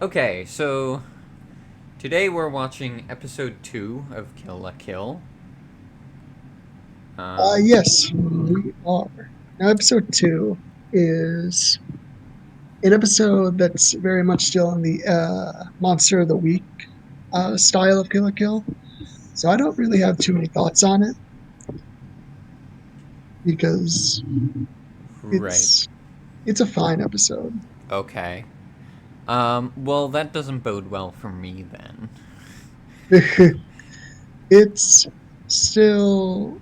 Okay, so today we're watching episode 2 of Kill la Kill. Um, Yes, we are. Now, episode two is an episode that's very much still in the Monster of the Week style of Kill la Kill. So I don't really have too many thoughts on it because right. it's it's a fine episode. Okay. Well, that doesn't bode well for me then. It's still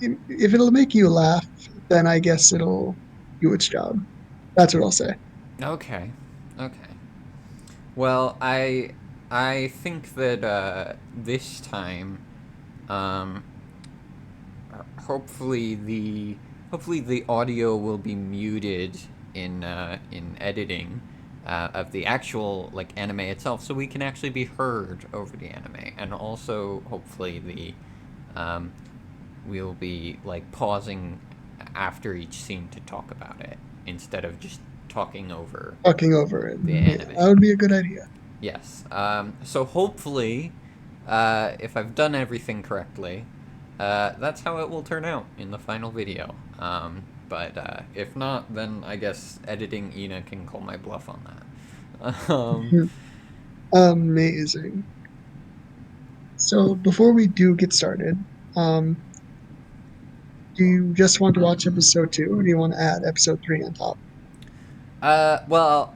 if it'll make you laugh, then I guess it'll do its job. That's what I'll say. Okay. Okay. Well, I think that this time um hopefully the audio will be muted in editing of the actual like anime itself, so we can actually be heard over the anime, and also hopefully the um, we'll be like pausing after each scene to talk about it instead of just talking over Talking over it, the yeah, anime. that would be a good idea. Yes. So hopefully, if I've done everything correctly, that's how it will turn out in the final video. But if not, then I guess editing Ina can call my bluff on that. Amazing. So before we do get started, um, do you just want to watch episode two, or do you want to add episode three on top? Well,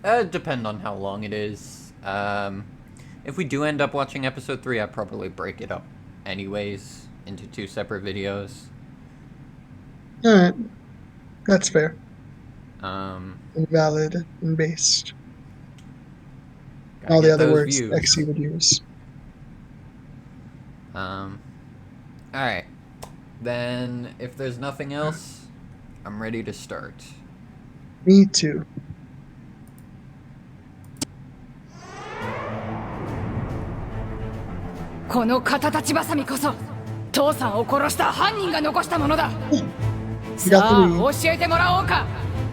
depend on how long it is. If we do end up watching episode 3, I'd probably break it up anyways into two separate videos. All right, that's fair Um, and valid and based. gotta All the get other those words views. XC would use. Um, alright. Then, if there's nothing else, I'm ready to start. Me too. この肩立ちばさみこそ父さんを殺した犯人が残したものだ。 We got さ the あ lead. 教えてもらおうか、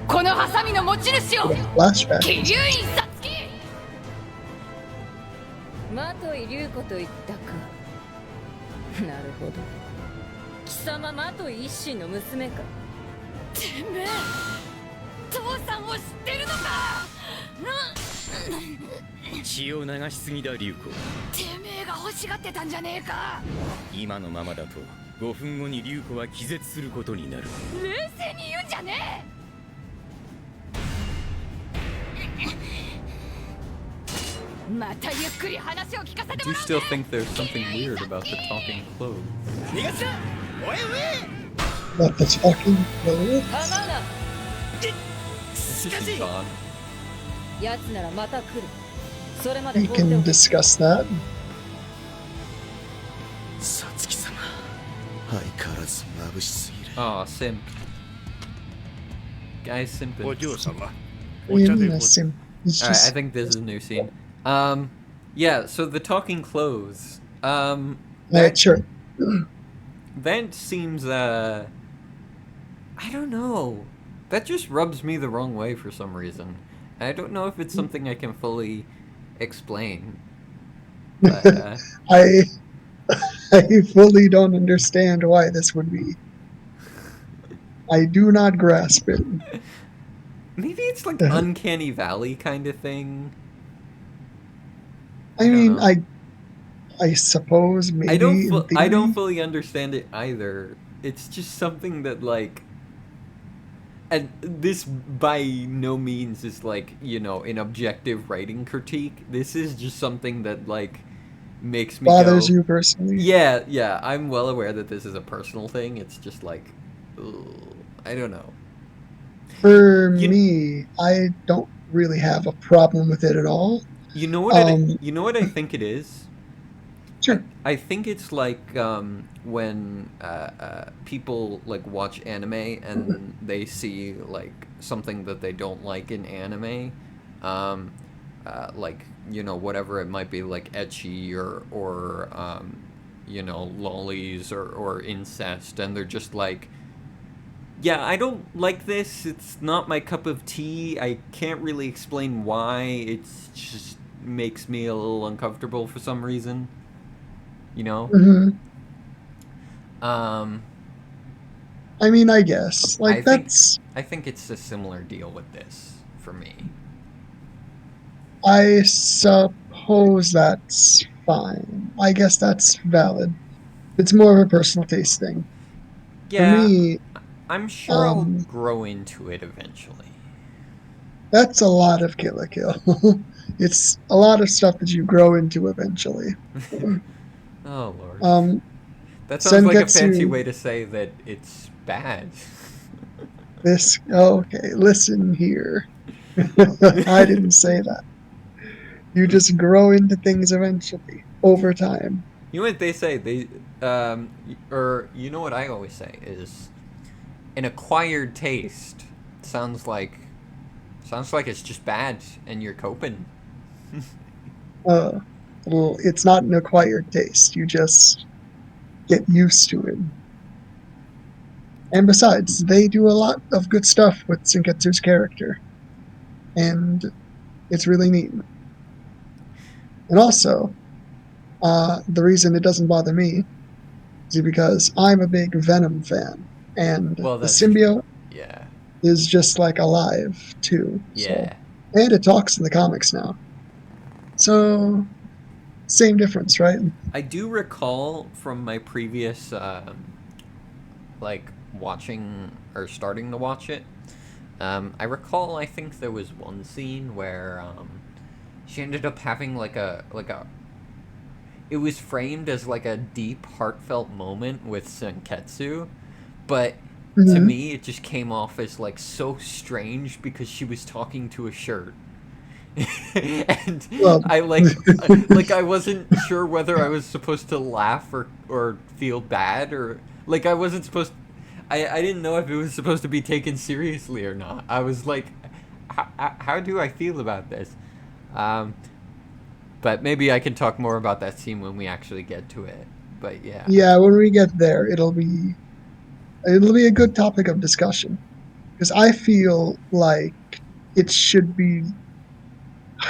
このハサミの持ち主を。 Flashback. 桐生院さつき。的井龍子と言ったか。なるほど。貴様的井一心の娘か。てめえ父さんを知ってるのか。血を流しすぎだ龍子。てめえが欲しがってたんじゃねえか。今のままだと5分後に龍子は気絶することになる。冷静に言うんじゃねえ。またゆっくり話を聞かせ I て do もらう still ぜ。 think there's something weird about the talking clothes. 逃がすな。おいおい。 Let the talking go. 構うな。 She's gone. 奴ならまた来る。それまで We 放ってお can け。 discuss that. さつき様、相変わらず眩しすぎる。 Aw, simp. Guy's simping. お嬢様、 What お do you 茶 mean で a ご sim? It's Alright, I just think this is a new scene. Yeah, so the talking clothes. sure. That seems, I don't know. That just rubs me the wrong way for some reason. I don't know if it's something I can fully explain. But, I I fully don't understand why this would be. I do not grasp it. maybe it's like Uncanny Valley kind of thing. I don't mean, know. I suppose maybe I don't. in I don't theory. fully understand it either. It's just something that like, and this by no means is like an objective writing critique. This is just something that like makes me Bothers go, you personally. yeah, yeah. I'm well aware that this is a personal thing. It's just like, ugh, I don't know. For You me, I don't really have a problem with it at all. you know what you know what I think it is. Sure. I think it's like when people like watch anime and they see like something that they don't like in anime, um, like whatever it might be, like etchy or lollies or incest, and they're just like, Yeah, I don't like this. It's not my cup of tea. I can't really explain why. It just makes me a little uncomfortable for some reason. You know. Hmm. Um, I mean, I guess I like think that's. I think it's a similar deal with this for me. I suppose that's fine. I guess that's valid. It's more of a personal taste thing. For Yeah, me, I'm sure I'll um, grow into it eventually. that's a lot of Kill la Kill. It's a lot of stuff that you grow into eventually. Oh lord. Um, That sounds like a fancy Senketsu, way to say that it's bad. this, okay, listen here. I didn't say that. You just grow into things eventually over time. You know what they say? Or you know what I always say is an acquired taste sounds like it's just bad and you're coping. Uh, well, it's not an acquired taste. You just get used to it. And besides, they do a lot of good stuff with Senketsu's character, and it's really neat. And also, the reason it doesn't bother me is because I'm a big Venom fan, and Well, the that's true. symbiote Yeah. is just like alive too. So, Yeah. and it talks in the comics now. So, same difference, right? I do recall from my previous like watching or starting to watch it. I recall I think there was one scene where she ended up having like a it was framed as like a deep heartfelt moment with Senketsu, but to Hmm. me it just came off as like so strange because she was talking to a shirt. And Well, I wasn't sure whether I was supposed to laugh or feel bad, or like I wasn't supposed I didn't know if it was supposed to be taken seriously or not. I was like, how do I feel about this? Um, but maybe I can talk more about that scene when we actually get to it. But yeah. yeah, when we get there, it'll be a good topic of discussion because I feel like it should be.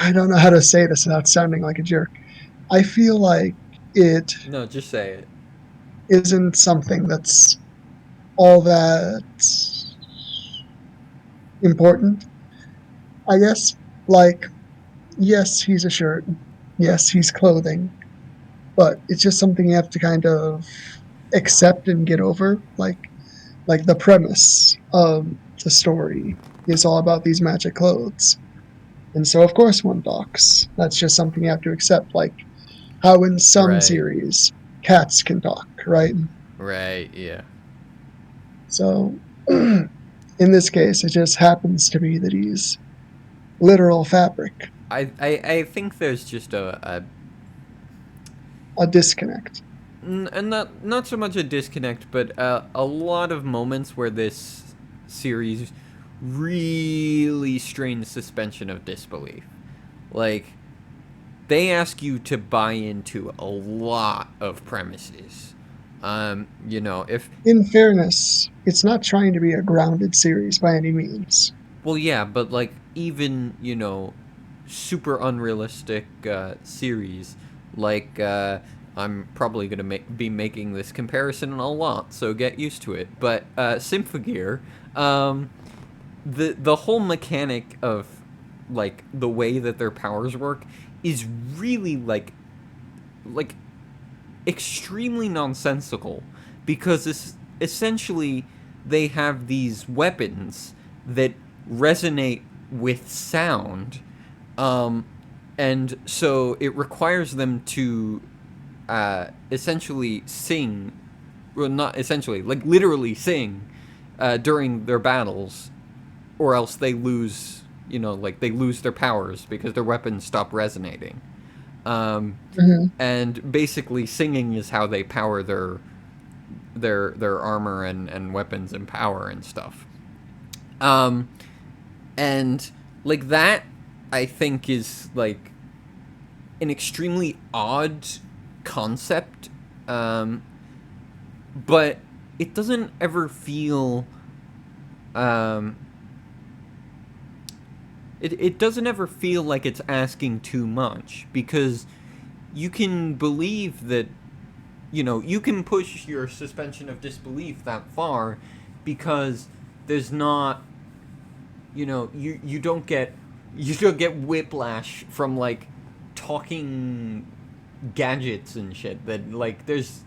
I don't know how to say this without sounding like a jerk. I feel like it No, just say it. isn't something that's all that important, I guess. Like, yes, he's a shirt. Yes, he's clothing. But it's just something you have to kind of accept and get over. Like the premise of the story is all about these magic clothes. And so, of course, one talks. That's just something you have to accept. Like how in some Right. series, cats can talk, right? Right. Yeah. So, in this case, it just happens to be that he's literal fabric, I think there's just a disconnect. and not so much a disconnect, but a lot of moments where this series really strains suspension of disbelief. Like they ask you to buy into a lot of premises. If In fairness, it's not trying to be a grounded series by any means. well, yeah, but like even super unrealistic series like I'm probably gonna be making this comparison a lot, so get used to it. But Symphogear, um, the whole mechanic of like the way that their powers work is really like extremely nonsensical because it's essentially they have these weapons that resonate with sound, um, and so it requires them to essentially sing, well, not essentially, like literally sing during their battles, or else they lose, like they lose their powers because their weapons stop resonating. Um, Mhm. and basically, singing is how they power their armor and weapons and power and stuff. Um, and like that, I think is like an extremely odd concept, but it doesn't ever feel it doesn't ever feel like it's asking too much, because you can believe that, you can push your suspension of disbelief that far, because there's not, you don't get whiplash from like talking gadgets and shit that like there's,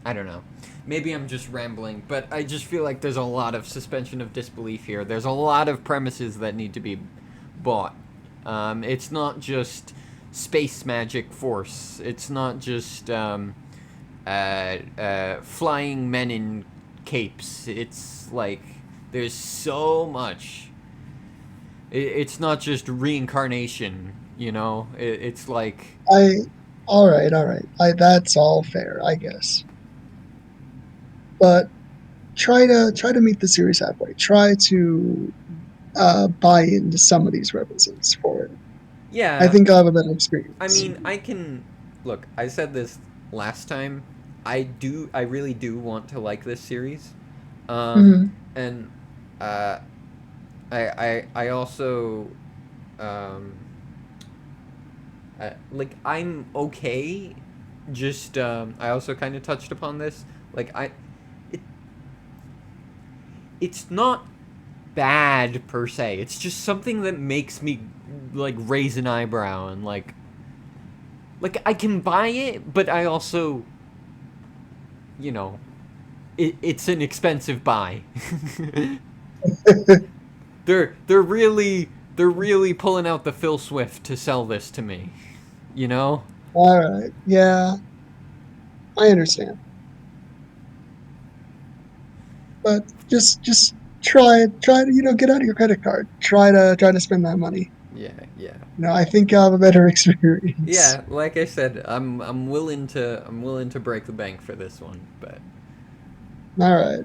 I don't know. Maybe I'm just rambling, but I just feel like there's a lot of suspension of disbelief here. There's a lot of premises that need to be bought. It's not just space magic force. It's not just flying men in capes. It's like there's so much. It's not just reincarnation. It's like All right. That's all fair, I guess. But try to meet the series halfway. Try to buy into some of these references for it. Yeah. I think I'll have a better experience. I mean, I can look. I said this last time. I really do want to like this series, and I also like I'm okay. Just I also kind of touched upon this. Like it's not bad per se. It's just something that makes me like raise an eyebrow and like I can buy it, but I also, it's an expensive buy. they're really pulling out the Phil Swift to sell this to me, All right, yeah, I understand, but just try to get out of your credit card. Try to spend that money. Yeah. I think I'll have a better experience. Yeah, like I said, I'm willing to break the bank for this one, but. All right.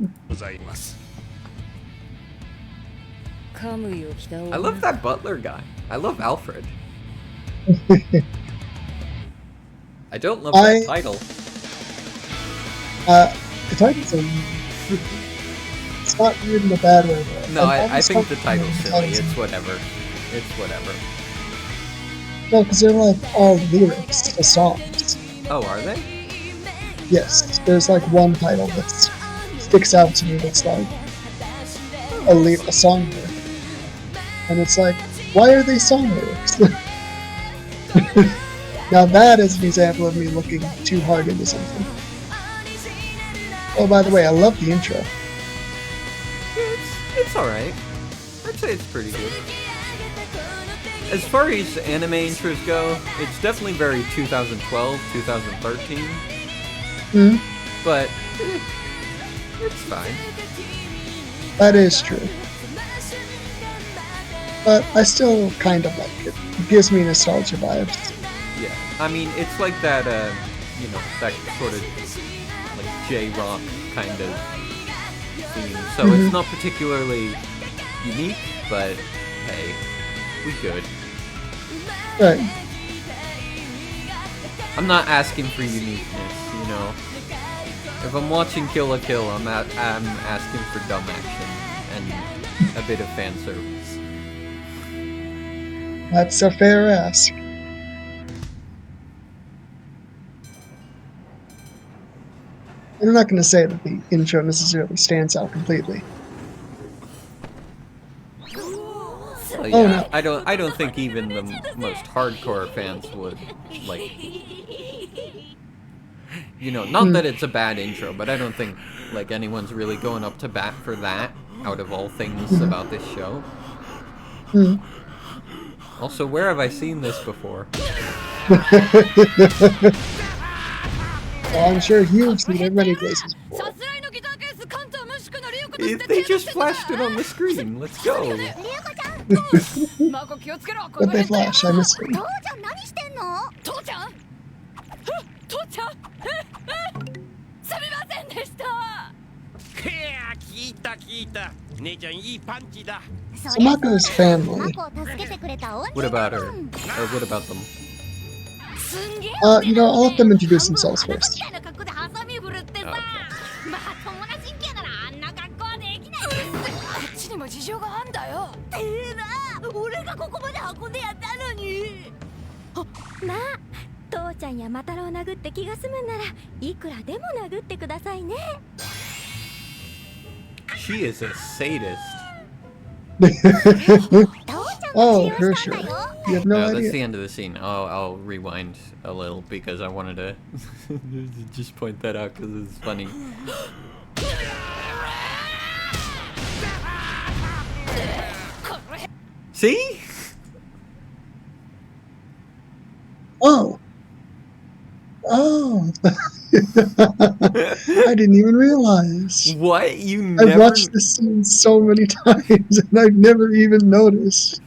I love that butler guy. I love Alfred. I don't love that title. The title's it's not weird in a bad way, though. No, I think the title's silly. It's whatever. No, because they're like all lyrics to songs. Oh, are they? Yes, there's like one title that sticks out to me that's like a song lyric. And it's like, why are they song lyrics? Now that is an example of me looking too hard into something. Oh, by the way, I love the intro. It's alright. I'd say it's pretty good. As far as anime intros go, it's definitely very 2012, 2013. But it's fine. That is true. But I still kind of like it. It gives me nostalgia vibes. Yeah, I mean, it's like that, that sort of like J-rock kind of theme. So it's not particularly unique, but hey, we good. Right. I'm not asking for uniqueness, If I'm watching Kill la Kill, I'm asking for dumb action and a bit of fan service. That's a fair ask. I'm not going to say that the intro necessarily stands out completely. Well, Oh, yeah, no. I don't think even the most hardcore fans would like. Not that it's a bad intro, but I don't think like anyone's really going up to bat for that. Out of all things about this show. Also, where have I seen this before? Well, I'm sure you've seen it many places before. They just flashed it on the screen. Let's go. But they flash, I missed it. 父ちゃん父ちゃんすみませんでした 聞いた姉ちゃんいいパンチだ So Mako's family. What about her? Or what about them? I'll let them introduce themselves first. か事情があんだよ。てえな、俺がここまで運んでやったのに。まあ父ちゃんやマタロウ殴って気が済むんならいくらでも殴ってくださいね。 She is a sadist. 父ちゃんが治 Oh, 療 for したん sure. だよ。 You have no No, that's idea. the end of the scene. I'll rewind a little because I wanted to just point that out because it's funny. See? Oh. Oh. I didn't even realize. What? You I've never... watched this scene so many times and I've never even noticed.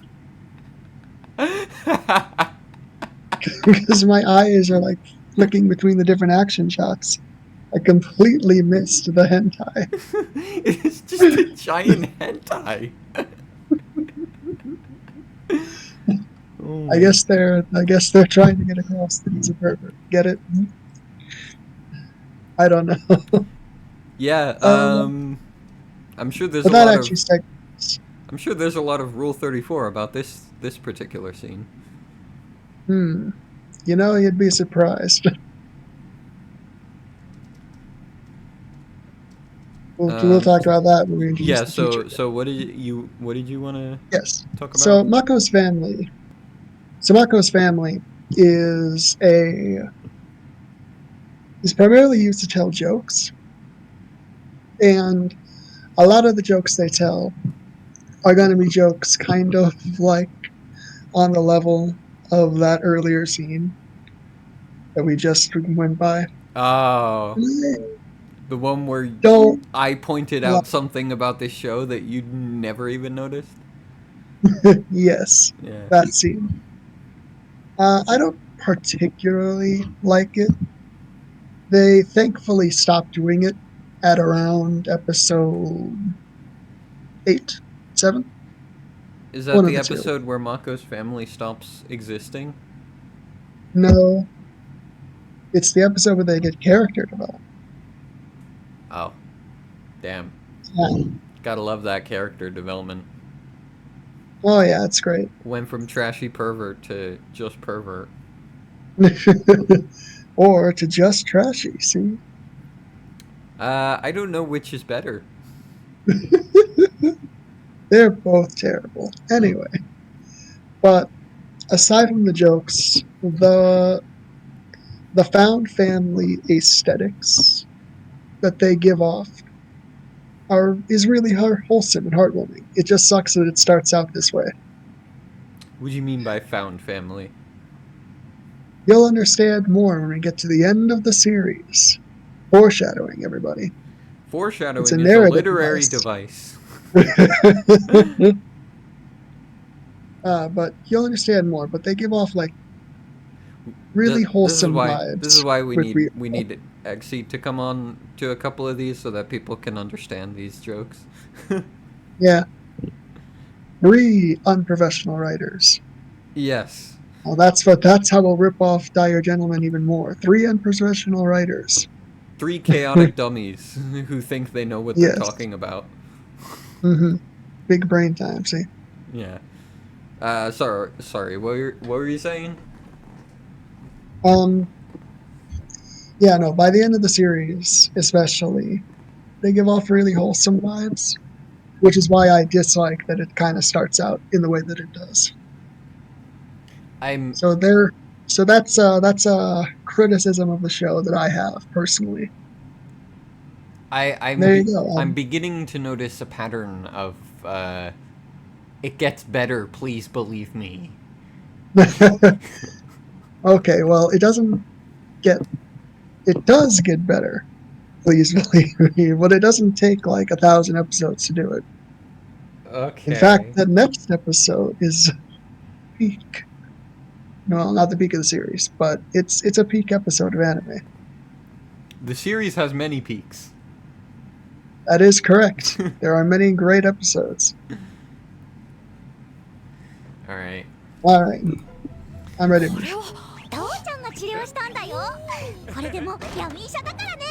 Because my eyes are like flicking between the different action shots. I completely missed the hentai. It's just a giant hentai. Oh I my- guess they're trying to get across that he's a pervert. Get it? I don't know. Yeah, I'm sure there's But a that lot actually of... segues. I'm sure there's a lot of Rule 34 about this particular scene. You know, you'd be surprised. We'll talk about that when we introduce Yeah, the future. so what did you want to Yes. talk about? So Mako's family. So Mako's family is primarily used to tell jokes, and a lot of the jokes they tell are going to be jokes kind of like on the level of that earlier scene that we just went by. Oh, the one where Don't I pointed out something about this show that you'd never even noticed? yes, Yeah. that scene. I don't particularly like it. They thankfully stopped doing it at around episode 8, 7. Is that One of the the two. episode where Mako's family stops existing? No, it's the episode where they get character development. Oh. Damn. Yeah. Gotta love that character development. Oh yeah, it's great. Went from trashy pervert to just pervert. Or to just trashy, see? I don't know which is better. They're both terrible. Anyway. But aside from the jokes, the found family aesthetics that they give off is really wholesome and heartwarming. It just sucks that it starts out this way. What do you mean by found family? You'll understand more when we get to the end of the series. Foreshadowing, everybody. Foreshadowing It's a is a narrative literary device. device. But you'll understand more. But they give off like really wholesome vibes. This is why we with need Eggsy to come on to a couple of these so that people can understand these jokes. Yeah. 3 unprofessional writers. Yes. Well, that's how we'll rip off Dire Gentleman even more. 3 unprofessional writers. 3 chaotic dummies who think they know what they're Yes. talking about. Mm-hmm. Big brain time, see? Yeah. Sorry. What were you saying? Yeah, no, by the end of the series, especially, they give off really wholesome vibes, which is why I dislike that it kind of starts out in the way that it does. So that's a criticism of the show that I have personally. There you go. I'm beginning to notice a pattern of it gets better, please believe me. Okay, well, it does get better, please believe me, but it doesn't take like 1,000 episodes to do it. Okay. In fact, the next episode is peak. Well, not the peak of the series, but it's a peak episode of anime. The series has many peaks. That is correct. There are many great episodes. All right. All right, I'm ready. これを父ちゃんが治療したんだよ。これでも闇医者だからね。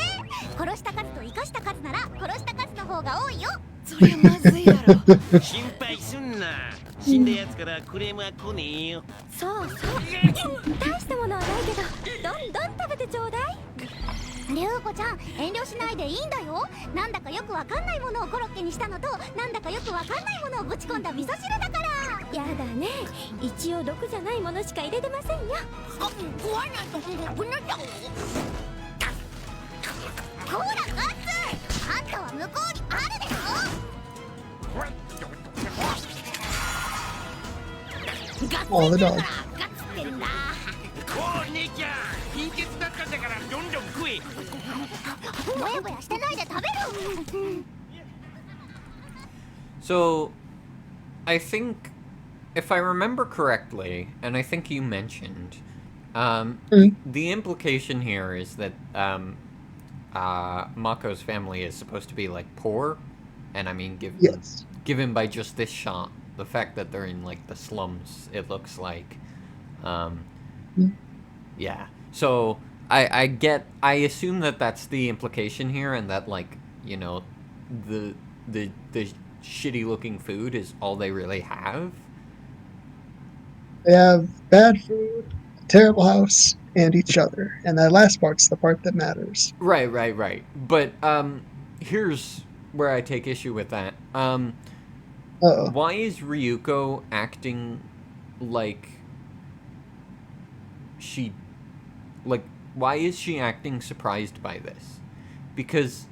殺した数と生かした数なら殺した数の方が多いよ。そりゃまずいだろ。心配すんな。死んだやつからクレームは来ねえよ。そうそう大したものはないけどどんどん食べてちょうだい。りゅうこちゃん遠慮しないでいいんだよ。なんだかよくわかんないものをコロッケにしたのとなんだかよくわかんないものをぶち込んだ味噌汁だから。やだね一応毒じゃないものしか入れてませんよ。怖いなと思うなっちゃう。ほらガッツあんたは向こうにあるでしょ。ガッツ Oh, the リ dog. ガッツってんだ。こう姉ちゃん、貧血だったんだからどんどん食え。ぼやぼやしてないで食べる。 So, I think, if I remember correctly, and I think you mentioned, the implication here is that Mako's family is supposed to be like poor, and I mean Yes. given by just this shot, the fact that they're in like the slums, it looks like, yeah. So I assume that that's the implication here, and that like you know, the shitty looking food is all they really have. They have bad food, a terrible house, and each other. And that last part's the part that matters. Right. But here's where I take issue with that. Uh-oh. Why is Ryuko acting like why is she acting surprised by this? Because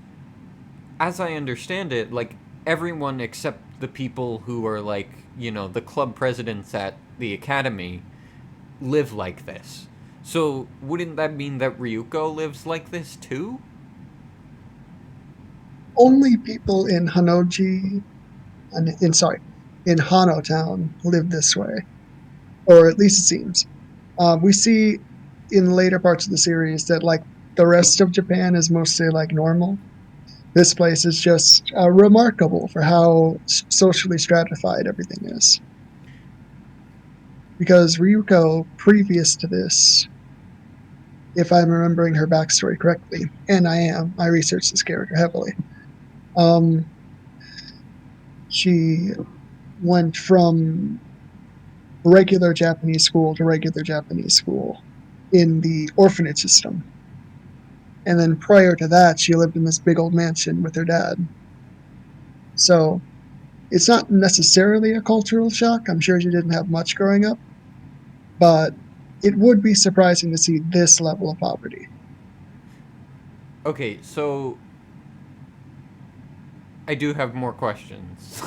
as I understand it, like everyone except the people who are like, you know, the club presidents at the academy live like this. So wouldn't that mean that Ryuko lives like this too? Only people in Hanoji, in Hano Town live this way. Or at least it seems. We see in later parts of the series that like the rest of Japan is mostly like normal. This place is just remarkable for how socially stratified everything is. Because Ryuko, previous to this, if I'm remembering her backstory correctly, and I researched this character heavily, she went from regular Japanese school to regular Japanese school in the orphanage system. And then prior to that, she lived in this big old mansion with her dad. So it's not necessarily a cultural shock. I'm sure she didn't have much growing up. But it would be surprising to see this level of poverty. Okay, so I do have more questions.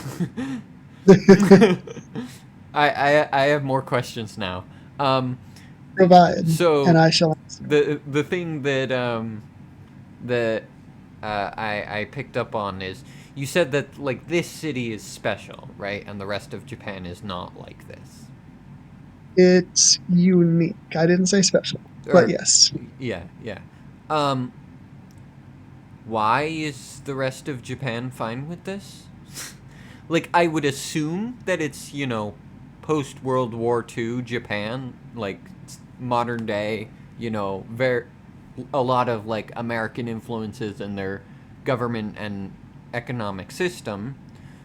I have more questions now. Provide, so and I shall answer. the thing that I picked up on is you said that like this city is special, right? And the rest of Japan is not like this. It's unique. I didn't say special, but yes. Yeah. Why is the rest of Japan fine with this? Like, I would assume that it's, you know, post World War II Japan, like modern day, you know, a lot of like American influences in their government and economic system.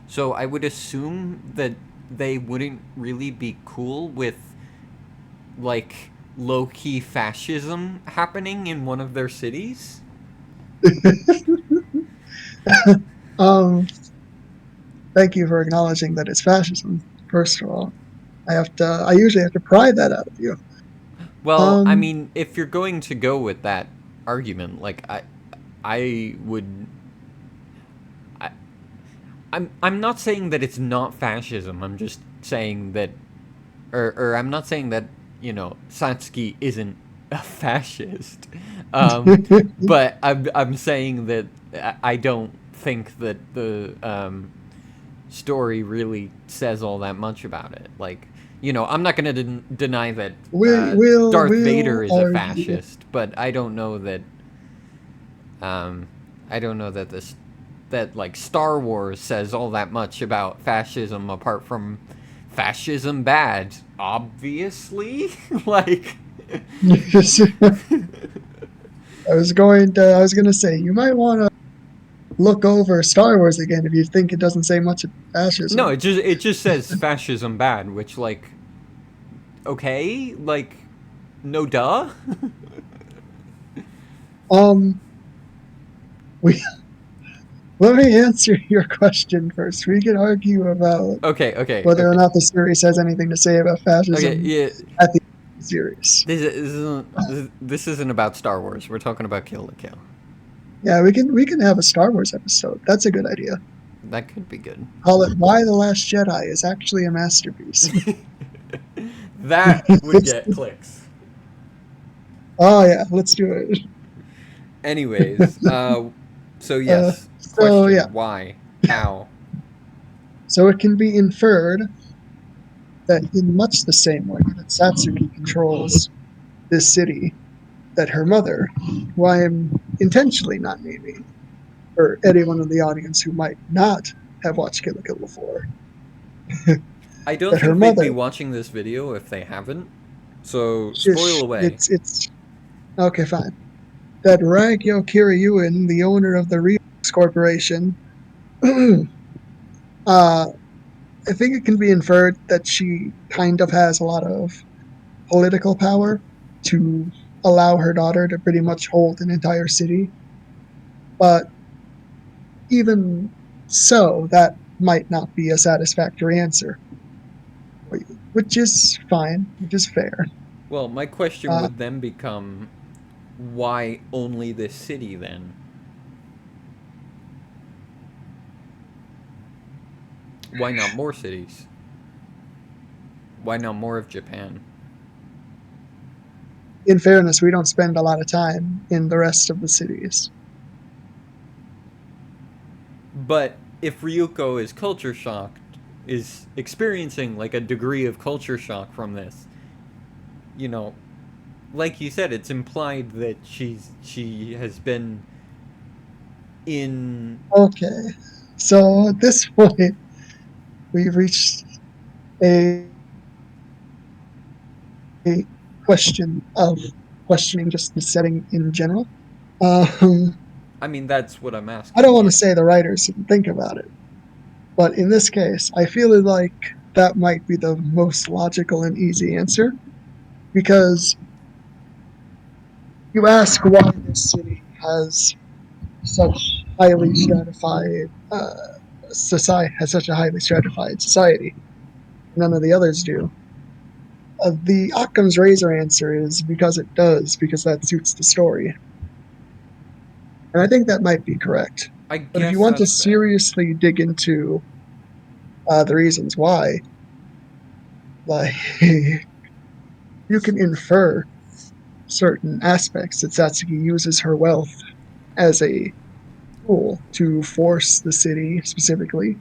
So I would assume that they wouldn't really be cool with like low-key fascism happening in one of their cities. Thank you for acknowledging that it's fascism. First of all, I usually have to pry that out of you. Well, I mean, if you're going to go with that argument, like I'm not saying that it's not fascism. I'm just saying that, or I'm not saying that, you know, Satsuki isn't a fascist. But I'm saying that I don't think that the story really says all that much about it. Like, you know, I'm not going to deny that Darth Vader is a fascist, but I don't know that that like Star Wars says all that much about fascism apart from fascism bad, obviously. Like I was going to say you might want to look over Star Wars again if you think it doesn't say much about fascism. No, it just says fascism bad, which like, okay, like, no duh. We let me answer your question first. We can argue about Okay. whether or not the series has anything to say about fascism Okay, yeah. at the end of the series. This isn't about Star Wars. We're talking about Kill la Kill. Yeah, we can have a Star Wars episode. That's a good idea. That could be good. Call it Why the Last Jedi is actually a masterpiece. That would get clicks. Oh yeah, let's do it. Anyways, so yes, So question: yeah, why, how? so it can be inferred that in much the same way that Satsuki controls this city, that her mother, who I am intentionally not naming, for anyone in the audience who might not have watched Kill la Kill before, I don't that her think they'd be mother, watching this video if they haven't. So spoil away. it's okay, fine. That Ragyo Kiryuin, the owner of the Reeboks Corporation, I think it can be inferred that she kind of has a lot of political power to allow her daughter to pretty much hold an entire city. But even so, that might not be a satisfactory answer, which is fine, which is fair. Well, my question Uh, would then become, why only this city then? Why not more cities? Why not more of Japan? in fairness, we don't spend a lot of time in the rest of the cities. But if Ryuko is culture shocked, is experiencing like a degree of culture shock from this, you know, like you said, it's implied that she has been in. Okay, so at this point, we've reached a question of questioning just the setting in general. I mean, that's what I'm asking. I don't want to say the writers didn't think about it, but in this case, I feel like that might be the most logical and easy answer, because you ask why this city has such highly stratified society, has such a highly stratified society. None of the others do. The Occam's razor answer is because it does, because that suits the story. And I think that might be correct. I But if guess you want to that's fair. seriously dig into the reasons why, like, you can infer certain aspects that Satsuki uses her wealth as a tool to force the city, specifically,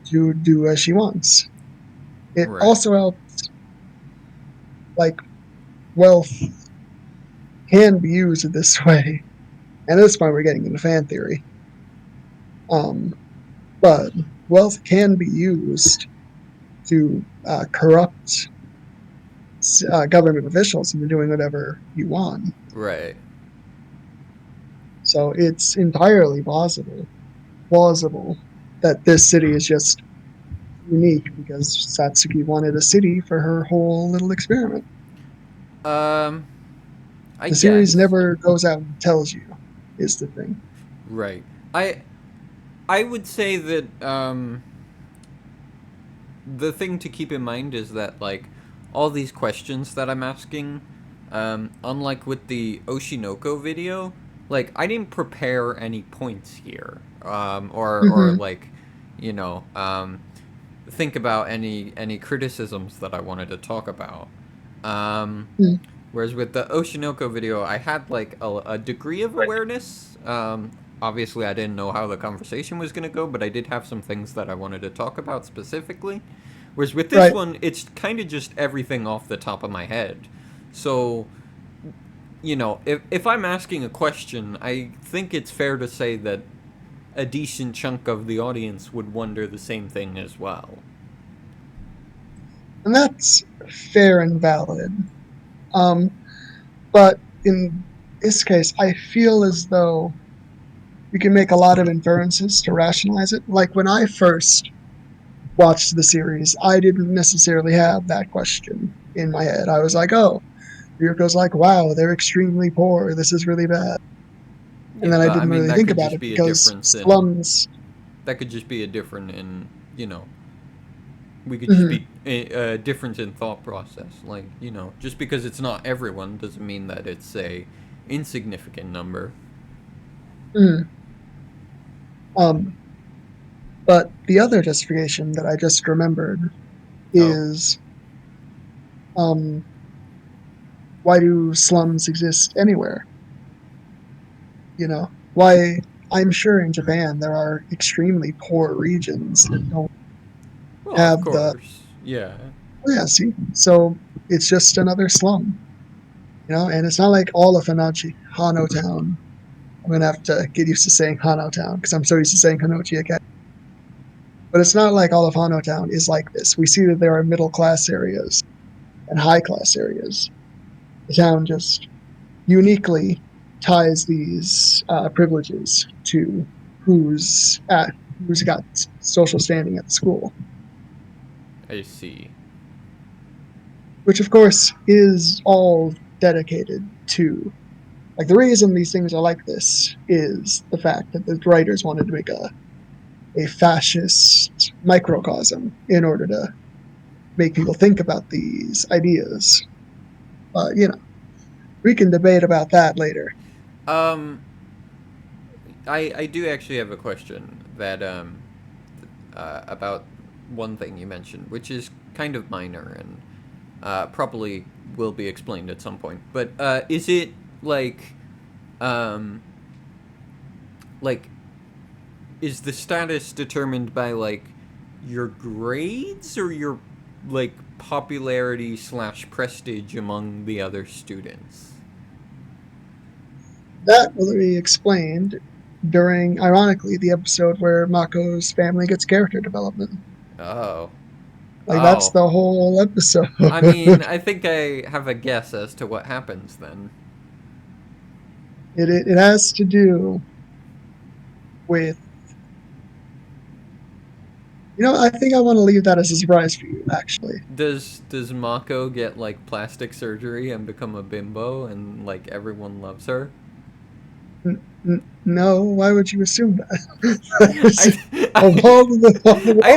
to do as she wants. It Right. also helps, like, wealth can be used this way. And at this point, we're getting into fan theory. But wealth can be used to corrupt government officials into doing whatever you want. Right. So it's entirely plausible that this city is just unique because Satsuki wanted a city for her whole little experiment. I The series guess. never goes out and tells you, is the thing. Right. I would say that the thing to keep in mind is that like all these questions that I'm asking, unlike with the Oshinoko video, like I didn't prepare any points here, or Mm-hmm. like, you know, think about any criticisms that I wanted to talk about. Um, Mm. Whereas with the Oshinoko video, I had like a degree of awareness. Obviously, I didn't know how the conversation was going to go, but I did have some things that I wanted to talk about specifically. Whereas with this Right. one, it's kind of just everything off the top of my head. So, you know, if I'm asking a question, I think it's fair to say that a decent chunk of the audience would wonder the same thing as well. And that's fair and valid. But in this case, I feel as though we can make a lot of inferences to rationalize it. Like when I first watched the series, I didn't necessarily have that question in my head. I was like, oh, Ryuko's like, wow, they're extremely poor. This is really bad. And then I didn't really that think could about just it be a because difference in slums. that could just be a different in we could just be a difference in thought process. Like, just because it's not everyone doesn't mean that it's a insignificant number. Mm. But the other justification that I just remembered is, why do slums exist anywhere? Why? I'm sure in Japan there are extremely poor regions that don't Well, have of course. Yeah. Yeah, see? So it's just another slum, and it's not like all of Hano Town. I'm going to have to get used to saying Hano Town because I'm so used to saying Hanochi again. But it's not like all of Hano Town is like this. We see that there are middle class areas and high class areas. The town just uniquely ties these privileges to who's got social standing at the school, I see. which of course is all dedicated to, like, the reason these things are like this is the fact that the writers wanted to make a fascist microcosm in order to make people think about these ideas. But we can debate about that later. I do actually have a question that about one thing you mentioned, which is kind of minor and probably will be explained at some point. But is it um, like is the status determined by your grades or your popularity / prestige among the other students? That will be explained during, ironically, the episode where Mako's family gets character development. Oh. That's the whole episode. I mean, I think I have a guess as to what happens then. It has to do with, I think I want to leave that as a surprise for you, actually. Does Mako get plastic surgery and become a bimbo and everyone loves her? No, why would you assume that? I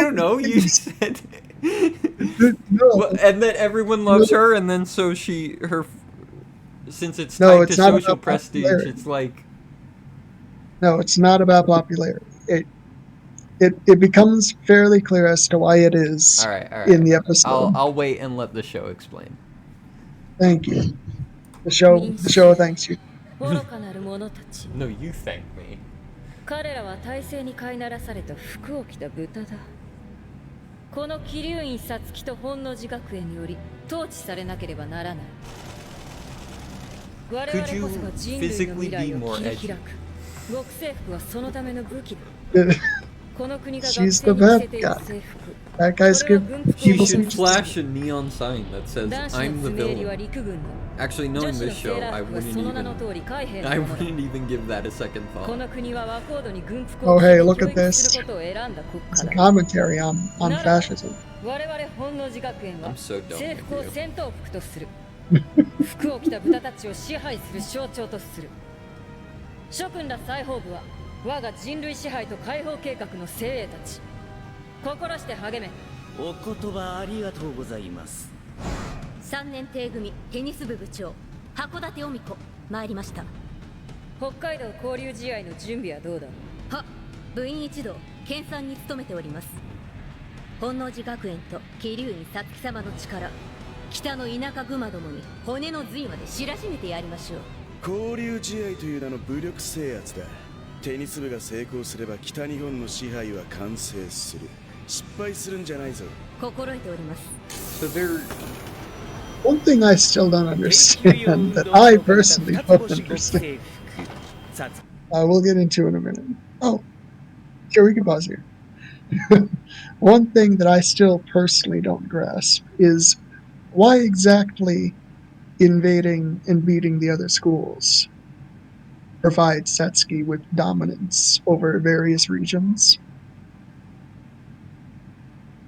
don't know. You said no. Well, and that everyone loves her, and then so since it's tied to social prestige, it's No, it's not about popularity. It becomes fairly clear as to why it is all right. in the episode. I'll wait and let the show explain. Thank you. The show thanks you. No, you thank me. 彼らは体制に飼いならされた服を着た豚だ。この桐生院皐月と本能寺学園により統治されなければならない。我々こそが人類の未来を切り開く。極征服はそのための武器だ。この国が学生に見せている制服。That guy's You should flash a neon sign that says I'm the villain. Actually, knowing this show, I wouldn't even give that a second thought. Oh, hey, look at this. It's a commentary on fascism. I'm so done with you. 服を着た豚たちを支配する象徴とする。諸君ら裁縫部は我が人類支配と解放計画の精鋭たち。心して励め。お言葉ありがとうございます。3年定組テニス部部長函館臣子参りました。北海道交流試合の準備はどうだ。は、部員一同研鑽に努めております。本能寺学園と桐生院皐月様の力、北の田舎熊どもに骨の髄まで知らしめてやりましょう。交流試合という名の武力制圧だ。テニス部が成功すれば北日本の支配は完成する。失敗するんじゃないぞ。心得ております。So there. One thing I still don't understand, that I personally don't understand. We'll get into in a minute. Oh, sure, we can pause here. One thing that I still personally don't grasp is why exactly invading and beating the other schools provide Satsuki with dominance over various regions.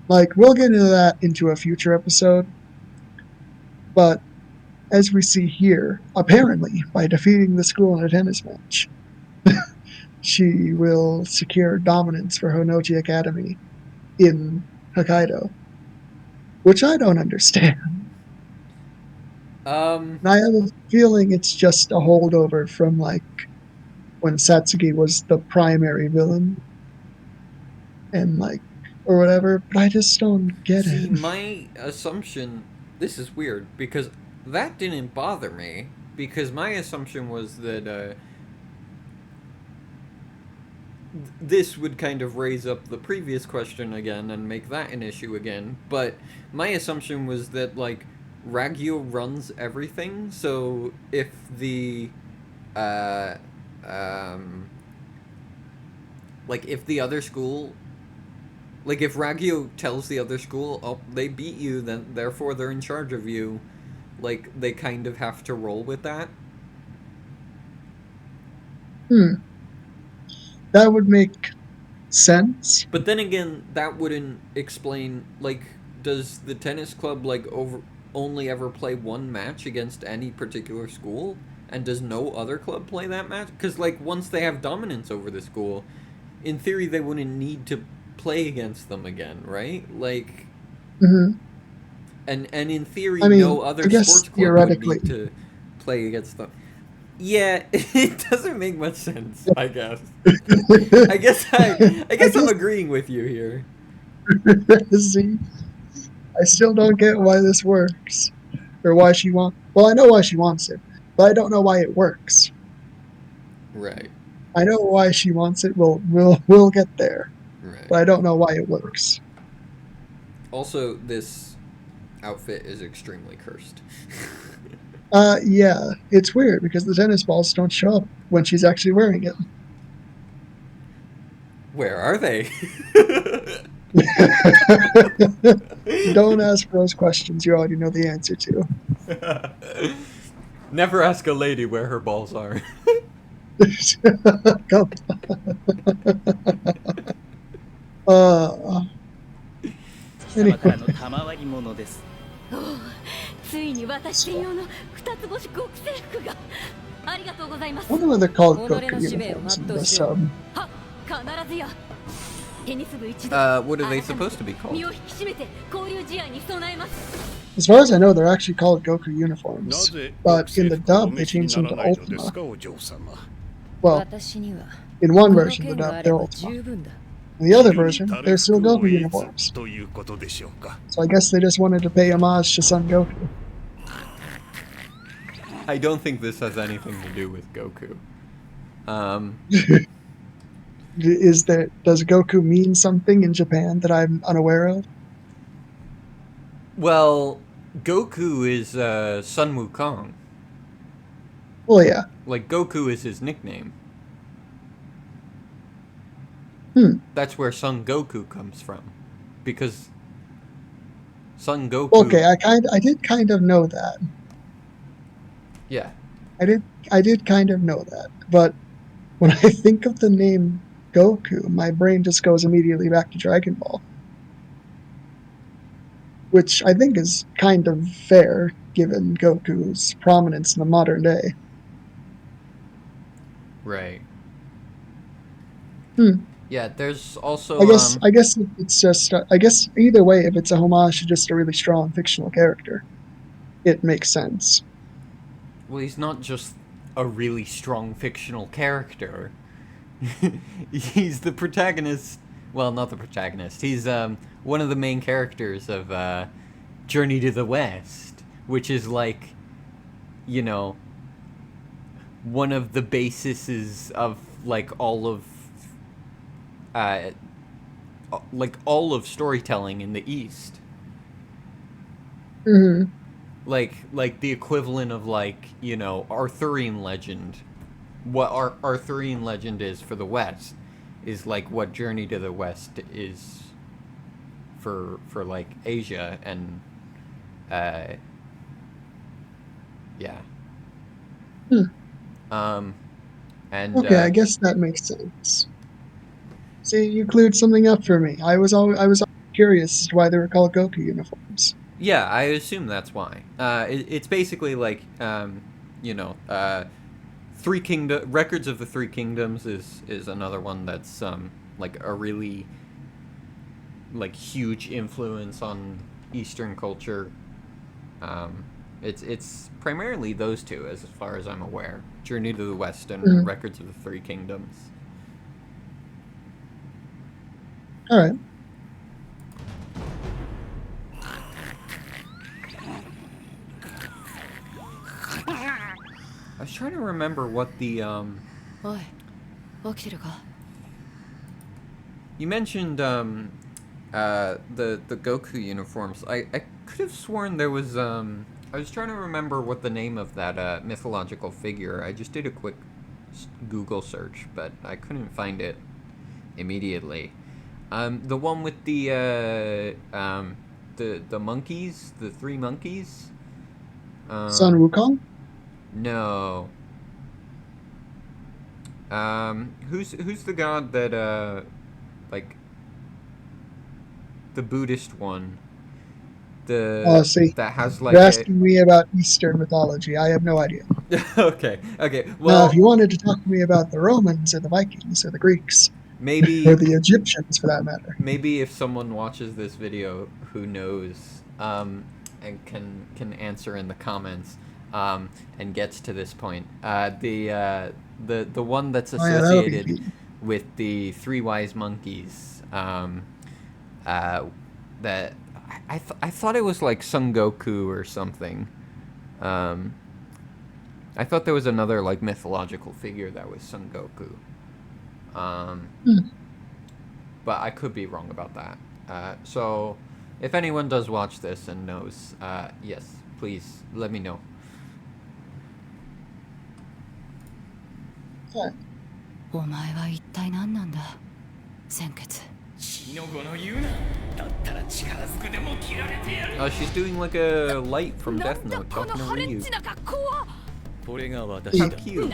Like, we'll get into that into a future episode, but as we see here, apparently, by defeating the school in a tennis match, she will secure dominance for Honoji Academy in Hokkaido, which I don't understand. And I have a feeling it's just a holdover from, like, when Satsuki was the primary villain, and, like, or whatever, but I just don't get See, it. my assumption, this is weird, because that didn't bother me, because my assumption was that, this would kind of raise up the previous question again and make that an issue again, but my assumption was that, like, Ragyo runs everything, so if the, like, if the other school, like, if Ragyo tells the other school, oh, they beat you, then therefore they're in charge of you, like, they kind of have to roll with that. That would make sense. But then again, that wouldn't explain, like, does the tennis club, like, only ever play one match against any particular school? And does no other club play that match? Because, like, once they have dominance over the school, in theory they wouldn't need to play against them again, right? Like, Mm-hmm. and in theory, I mean, no other I guess sports club would theoretically. need to play against them. Yeah, it doesn't make much sense, I guess. I guess I'm agreeing with you here. See, I still don't get why this works, or why she wants. Well, I know why she wants it, but I don't know why it works. Right. I know why she wants it. We'll get there, Right. but I don't know why it works. Also, this outfit is extremely cursed. Yeah, it's weird because the tennis balls don't show up when she's actually wearing it. Where are they? Don't ask those questions you already know the answer to. Never ask a lady where her balls are. Come on. 貴様からの賜り物です。ついに私専用の二つ星極制服がありがとうございます。 I wonder whether they're called 己 Goku の使命を uniforms in 全う this しろ。は必ずやテニス部一同 What are they supposed to be called? 身を引き締めて交流試合に備えます。 As far as I know, they're actually called Goku な uniforms, ぜ but in the 国 dub 政 they 府をお召しに changed な them ら to ないのです Ultima. かお嬢様。 Well, 私には in こ one の version of 剣 the が dub, あれ they're ば Ultima. 十分だ。 In the other 君に version, 垂 they're れ still 服を Goku 得 uniforms. ということでしょうか。 So I guess they just wanted to pay homage to Son Goku. I don't think this has anything to do with Goku. Does Goku mean something in Japan that I'm unaware of? Well, Goku is Sun Wukong. Well, yeah. Like, Goku is his nickname. That's where Son Goku comes from. Because Son Goku... Okay, I did kind of know that. Yeah. I did kind of know that, but when I think of the name Goku, my brain just goes immediately back to Dragon Ball. Which I think is kind of fair, given Goku's prominence in the modern day. Right. Hmm. Yeah, there's also... I guess it's just... I guess either way, if it's a homage to just a really strong fictional character, it makes sense. Well, he's not just a really strong fictional character. He's the protagonist... Well, not the protagonist. He's one of the main characters of Journey to the West, which is like, you know, one of the bases of like all of storytelling in the East. Mm-hmm. Like the equivalent of, like, you know, Arthurian legend. What Arthurian legend is for the West is like what Journey to the West is for like Asia, and yeah. And Okay, I guess that makes sense. See, you cleared something up for me. I was always curious as to why they were called Goku uniforms. yeah, I assume that's why. It's basically like Three Kingdom Records of the Three Kingdoms is another one that's like a really like huge influence on Eastern culture. It's primarily those two, as far as I'm aware. Journey to the West and Records of the Three Kingdoms. All right. I was trying to remember what the You mentioned the Goku uniforms. I could have sworn there was I was trying to remember what the name of that mythological figure. I just did a quick Google search, but I couldn't find it immediately. The one with the monkeys, the three monkeys. Sun Wukong? No. Who's the god that like the Buddhist one? See, that has like you're asking me about Eastern mythology. I have no idea. Okay. Well, now, if you wanted to talk to me about the Romans or the Vikings or the Greeks, maybe or the Egyptians for that matter, maybe if someone watches this video who knows and can answer in the comments and gets to this point, the one that's associated with the three wise monkeys, that I thought it was like Son Goku or something. I thought there was another like mythological figure that was Son Goku. But I could be wrong about that. So if anyone does watch this and knows, yes, please let me know. Okay. Oh, she's doing like a light from Death Note talking to Ryu. How cute.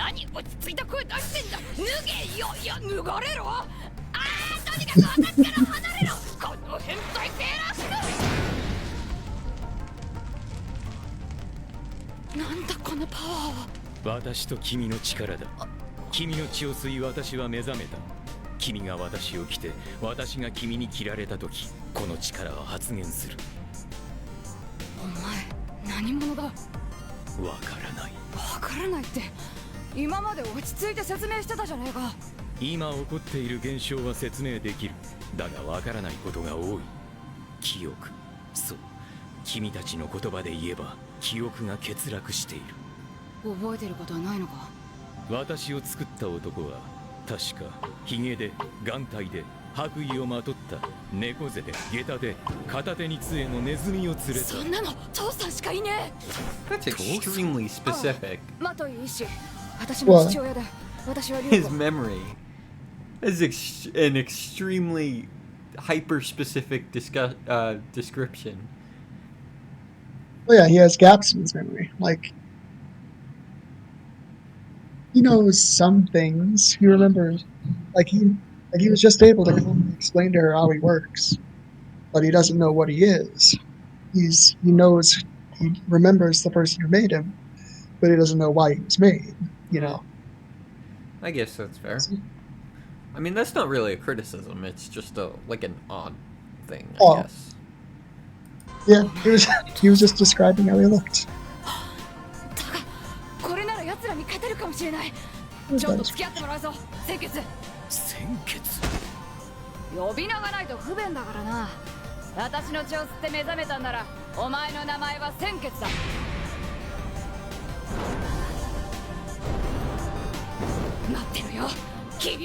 That's extremely specific. His memory is an extremely hyper-specific description. Well, yeah, he has gaps in his memory. Like, he knows some things. He remembers, he was just able to explain to her how he works, but he doesn't know what he is. He remembers the person who made him, but he doesn't know why he was made. I guess that's fair. I mean, that's not really a criticism. It's just an odd thing, I guess. Yeah, he was just describing how he looked.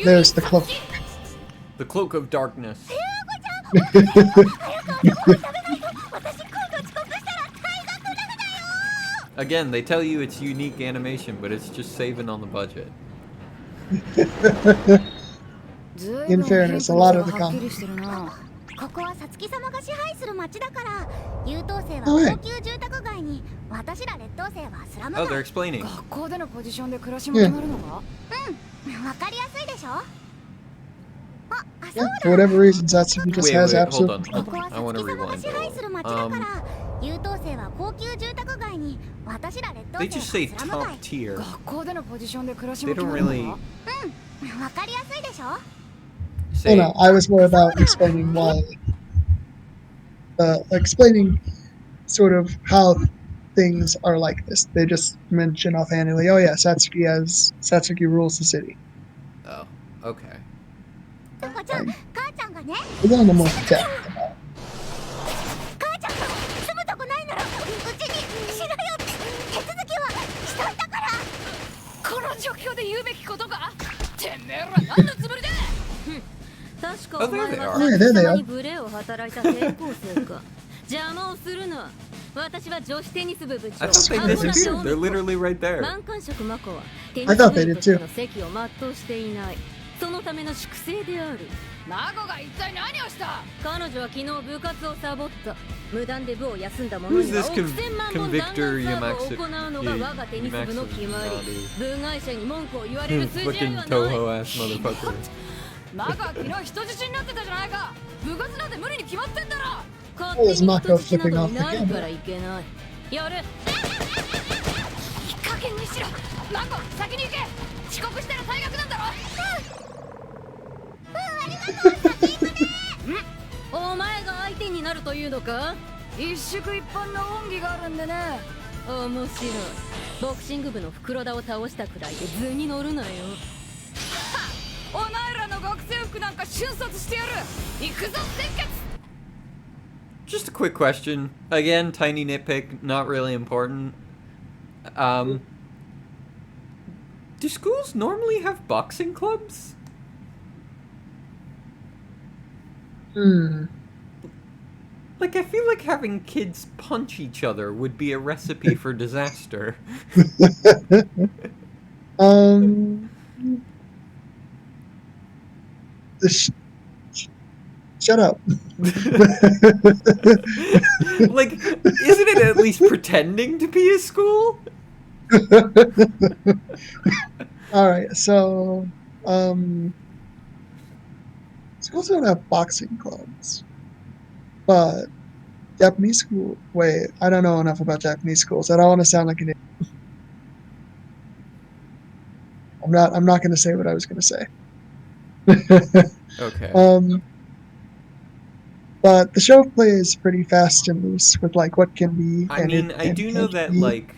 There's the cloak. The cloak of darkness. Again, they tell you it's unique animation, but it's just saving on the budget. In fairness, a lot of the comments. Oh, they're explaining. Yeah. わかりやすいでしょ。あ、そ Yeah, う for だ。 whatever reason, Satsuki just Wait, has wait, hold absolute on. ここは I want to サツキ様が rewind 支配する though. 町だから優等生は高級住宅街に私ら劣等 They just say 生はスラム top 街。 tier. 学校でのポジションで暮らし They も決 don't まるの really わかりやすいでしょ。 Oh say. no, I was more about explaining why, explaining sort of how things are like this. They just mention offhandedly, oh yeah, Satsuki rules the city. Oh, okay. ここちゃん、母ちゃんがね、 We're going to more depth about 母ちゃんが住むとこないならうちにしろよって手続きはしたんだから。この状況で言うべきことがてめえら何のつもりだ。確かお前 there they は are. ねえねえねえ様に無礼を働いた転校生か。邪魔をするな。私は女子テニス部部 I 長 thought they 青菜 disappeared. 少 They're 年 literally right there. 満貫色マコはテニ I ス thought 部 they 部 did として too. の席を全うしていない。そのための粛清である。孫が一体何をした。彼女は昨日部活をサボった。無断で部を休んだ者 Who's には this 億千万本弾丸サ convictor ーブを行うのが我がテニス部の決まり。部外者に文句を言われる筋合い Fucking はない。 Toho ass motherfucker. 孫は昨日人質になってたじゃないか。部活なんて無理に決まってんだろ。勝手に人質などになるからいけない。やる。いい加減にしろ。孫先に行け。遅刻したら退学なんだろ。お前が相手になるというのか。一宿一般の恩義があるんでね。面白い。ボクシング部の袋田を倒したくらいで図に乗るなよ。お前らの学生服なんか瞬殺してやる。行くぞ鮮血。 Just a quick question. Again, tiny nitpick, not really important. Do schools normally have boxing clubs? Like, I feel like having kids punch each other would be a recipe for disaster. Shut up. Like, isn't it at least pretending to be a school? Alright, so, schools don't have boxing clubs, but Japanese school, wait, I don't know enough about Japanese schools. I don't want to sound like an idiot. I'm not going to say what I was going to say. Okay. But the show plays pretty fast and loose with like what can be. I mean, I do know that be. like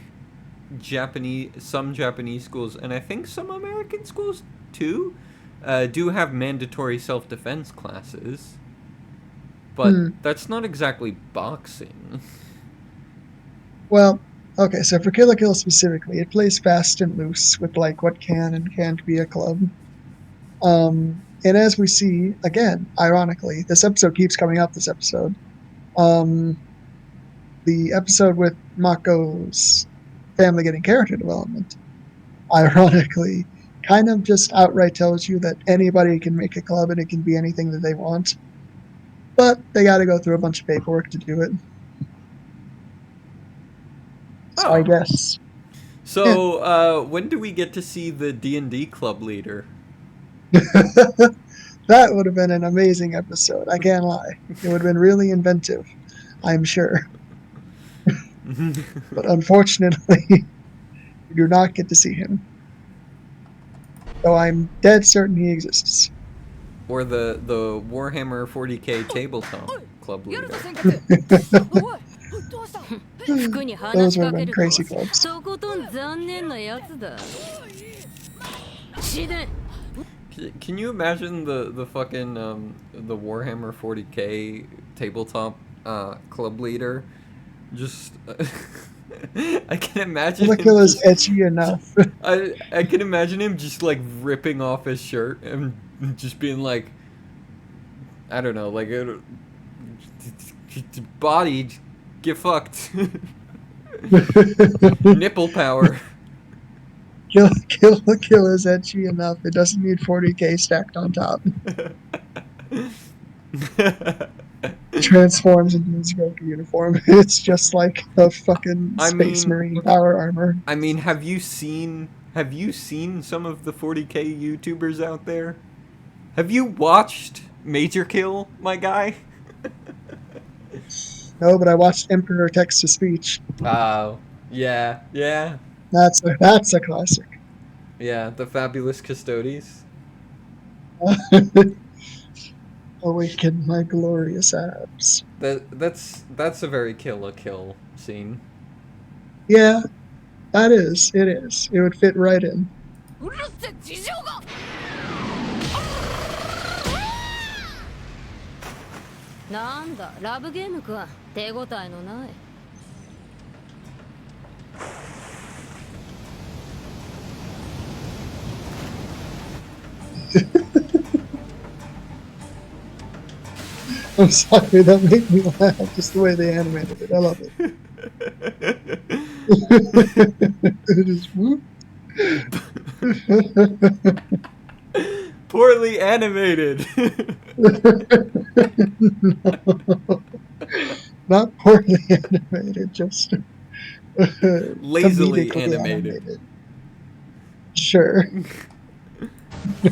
some Japanese schools, and I think some American schools too, do have mandatory self-defense classes. But that's not exactly boxing. Well, okay, so for Kill la Kill specifically, it plays fast and loose with like what can and can't be a club. And as we see, again, ironically, this episode keeps coming up this episode. The episode with Mako's family getting character development, ironically, kind of just outright tells you that anybody can make a club and it can be anything that they want. But they gotta go through a bunch of paperwork to do it. So I guess. So, when do we get to see the D&D club leader? That would have been an amazing episode, I can't lie. It would have been really inventive, I'm sure. But unfortunately, we do not get to see him. Though I'm dead certain he exists. Or the Warhammer 40k tabletop club leader. 服に話しかけるとは Those would've been crazy clubs. とことん残念なやつだ。自然 Can you imagine the fucking the Warhammer 40k tabletop club leader? Just I can imagine. Kill la Kill is edgy enough. I can imagine him just like ripping off his shirt and just being like, I don't know, like body, get fucked. Nipple power. Kill la Kill is edgy enough. It doesn't need 40k stacked on top. Transforms into his Goku uniform. It's just like a fucking Space Marine power armor. I mean, have you seen have you seen some of the 40k YouTubers out there? Have you watched Major Kill, my guy? No, but I watched Emperor Text to Speech. Oh, yeah, yeah, That's a classic. yeah. The Fabulous Custodes. Awaken my glorious abs. That's a very Kill a Kill scene. Yeah, that is. It is. It would fit right in. うるせえ事情がなんだラブゲームか手応えのない I'm sorry, that made me laugh. Just the way they animated it. I love it. It is whoop. Poorly animated. No, not poorly animated, just Lazily comedically animated. Sure.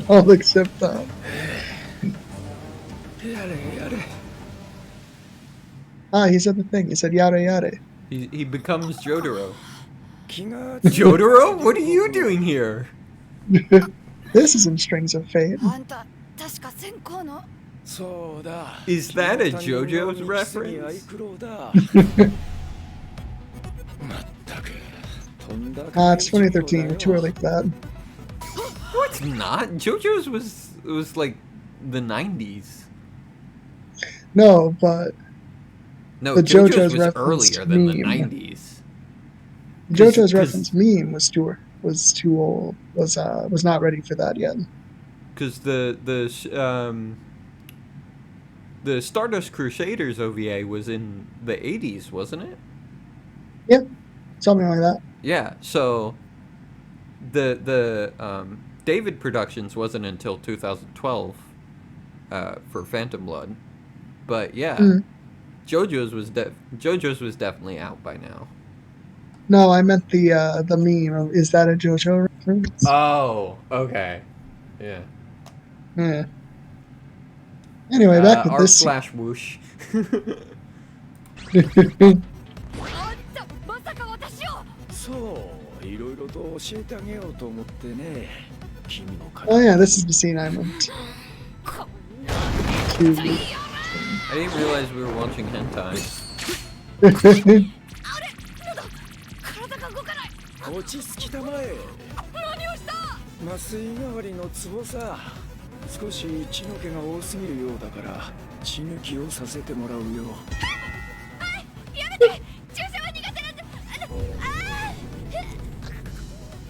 I'll accept that. Ah, he said the thing. He said yada yada. He becomes Jotaro. Jotaro? What are you doing here? This isn't Strings of Fate. あんた確か先行の Is that a JoJo's reference? It's 2013. We're too early for that. No, it's not. JoJo's was like the 90s. No, but No, the JoJo's JoJo's was reference earlier than the meme. 90s. JoJo's 'Cause- reference meme was too old. Was not ready for that yet. Because the Stardust Crusaders OVA was in the 80s, wasn't it? Yep, something like that. Yeah. So the David Productions wasn't until 2012 for Phantom Blood, but yeah, Mm. JoJo's was definitely out by now. No, I meant the meme. Is that a JoJo reference? Oh, okay. Yeah. Yeah. Anyway, back to Art this. slash whoosh. あんたまさか私をそういろいろと教えてあげようと思ってね君の Oh yeah, this is the scene I meant. こ To... I didn't realize we were watching hentai. 体が動かない落ち着きたまえ何をした麻酔代わりのツボさ少し血の気が多すぎるようだから血抜きをさせてもらうよやめて注射は苦手なんだ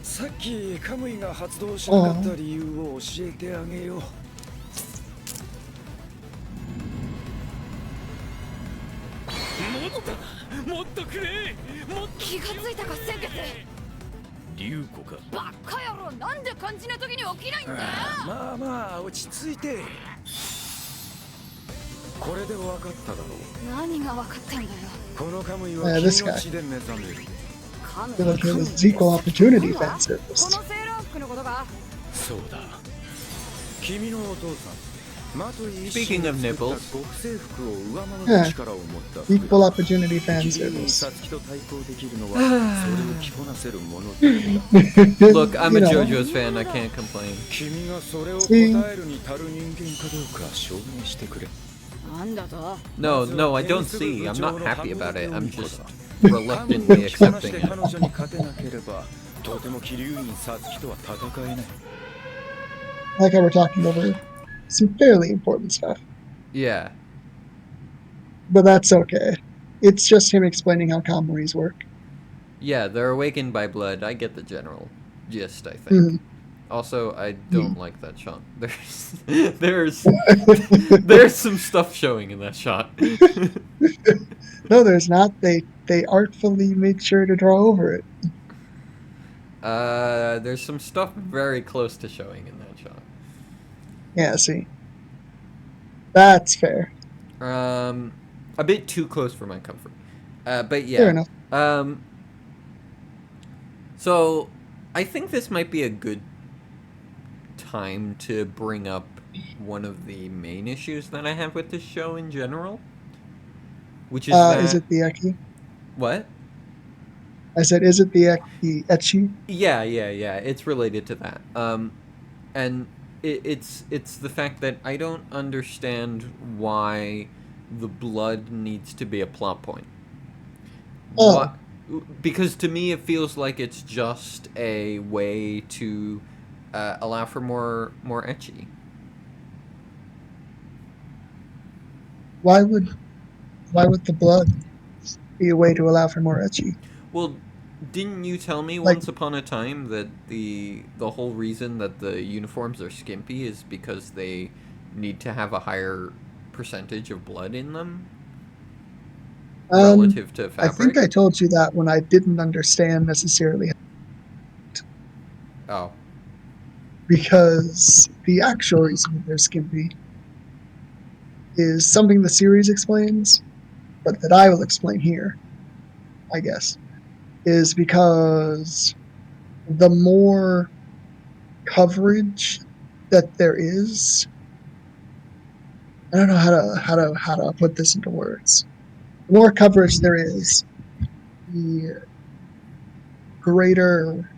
さっきカムイが発動しなかった理由を教えてあげようもっとくれもっと気がついたか先月竜子かバカ野郎なんで肝心な時に起きないんだよまあまあ落ち着いてこれで分かっただろう何が分かってんだよこのカムイ Yeah, は this 君の guy. 血で目覚める Feel like it was equal opportunity fan こ service. のセーラー服のことがそうだ君のお父さんマトリ Speaking of nipples. 極征服を上回る力を持った服 Equal opportunity fan キリン service. サツキと対抗できるのはそれを着こなせるものだ Look, I'm a You know. JoJo's fan. I can't complain. 君がそれを答えるに足る人間かどうか証明してくれなんだと No, no, I don't see. I'm not happy about it. I'm just reluctantly accepting 彼 it. 女に勝てなければとても桐生院サツキとは戦えない Like how we're talking over some fairly important stuff. Yeah. But that's okay. It's just him explaining how Kamuris work. Yeah, they're awakened by blood. I get the general gist, I think. Mhm. Also, I don't like that shot. There's some stuff showing in that shot. No, there's not. They artfully made sure to draw over it. There's some stuff very close to showing in that shot. Yeah, see. That's fair. A bit too close for my comfort. But yeah. Fair enough. So I think this might be a good time to bring up one of the main issues that I have with this show in general, which is Is that it the ecchi? what? I said, is it the ecchi? Yeah, it's related to that. And it's the fact that I don't understand why the blood needs to be a plot point. Oh, What? Because to me, it feels like it's just a way to allow for more etchy. why would why would the blood be a way to allow for more ecchi? Well, didn't you tell me Like, once upon a time that the whole reason that the uniforms are skimpy is because they need to have a higher percentage of blood in them relative to I think fabric? I told you that when I didn't understand necessarily, Oh, because the actual reason they're skimpy is something the series explains, but that I will explain here, I guess, is because the more coverage that there is, I don't know how to put this into words. The more coverage there is, the greater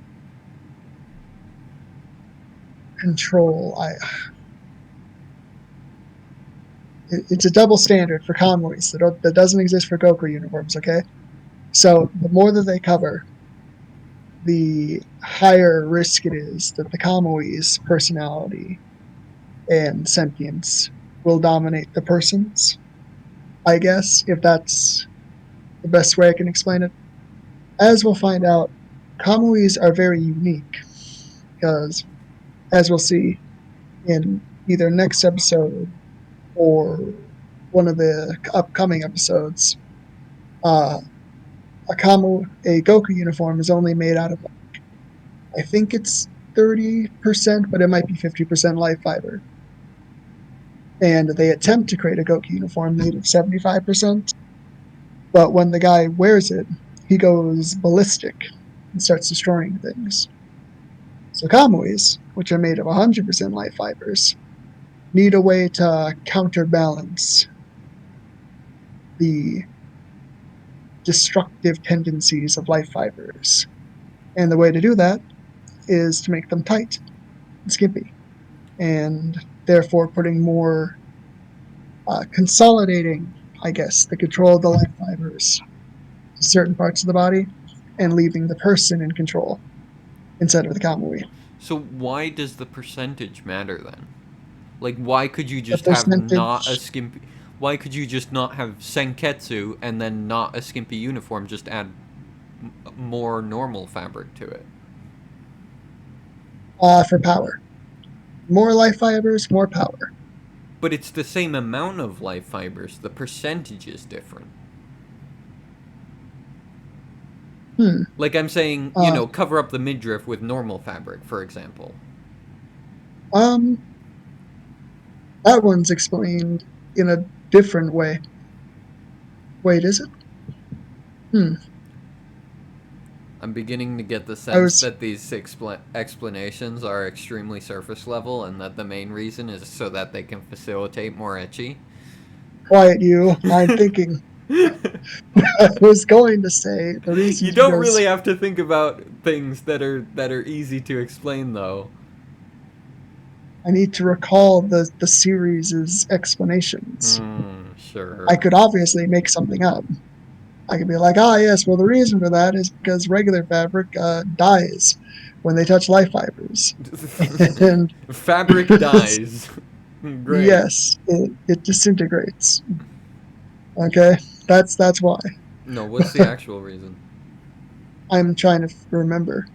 control. It's a double standard for Convoys that doesn't exist for Goku uniforms. Okay, so the more that they cover, the higher risk it is that the Kamui's personality and sentience will dominate the person's. I guess, if that's the best way I can explain it. As we'll find out, Kamuis are very unique because, as we'll see in either next episode or one of the upcoming episodes, uh, a Goku uniform is only made out of, I think it's 30%, but it might be 50% life fiber. And they attempt to create a Goku uniform made of 75%, but when the guy wears it, he goes ballistic and starts destroying things. So Kamuis, which are made of 100% life fibers, need a way to counterbalance the destructive tendencies of life fibers. And the way to do that is to make them tight and skimpy, and therefore putting more consolidating, I guess, the control of the life fibers to certain parts of the body and leaving the person in control instead of the Kamui. so why does the percentage matter then? Like, why could you The just have not a percentage, skimpy? Why could you just not have senketsu and then not a skimpy uniform? Just add more normal fabric to it. for power. More life fibers, more power. But it's the same amount of life fibers. The percentage is different. Like I'm saying, cover up the midriff with normal fabric, for example. Um, that one's explained in a different way. Wait, is it? I'm beginning to get the I sense was that these explanations are extremely surface level and that the main reason is so that they can facilitate more etchy. quiet you. I'm thinking. I was going to say the reason You is don't because really have to think about things that are easy to explain though. I need to recall the series' explanations. Sure. I could obviously make something up. I could be like, yes, well, the reason for that is because regular fabric dies when they touch life fibers. And Fabric dies. Great. yes, it disintegrates. Okay, that's why. No, what's the actual reason? I'm trying to remember.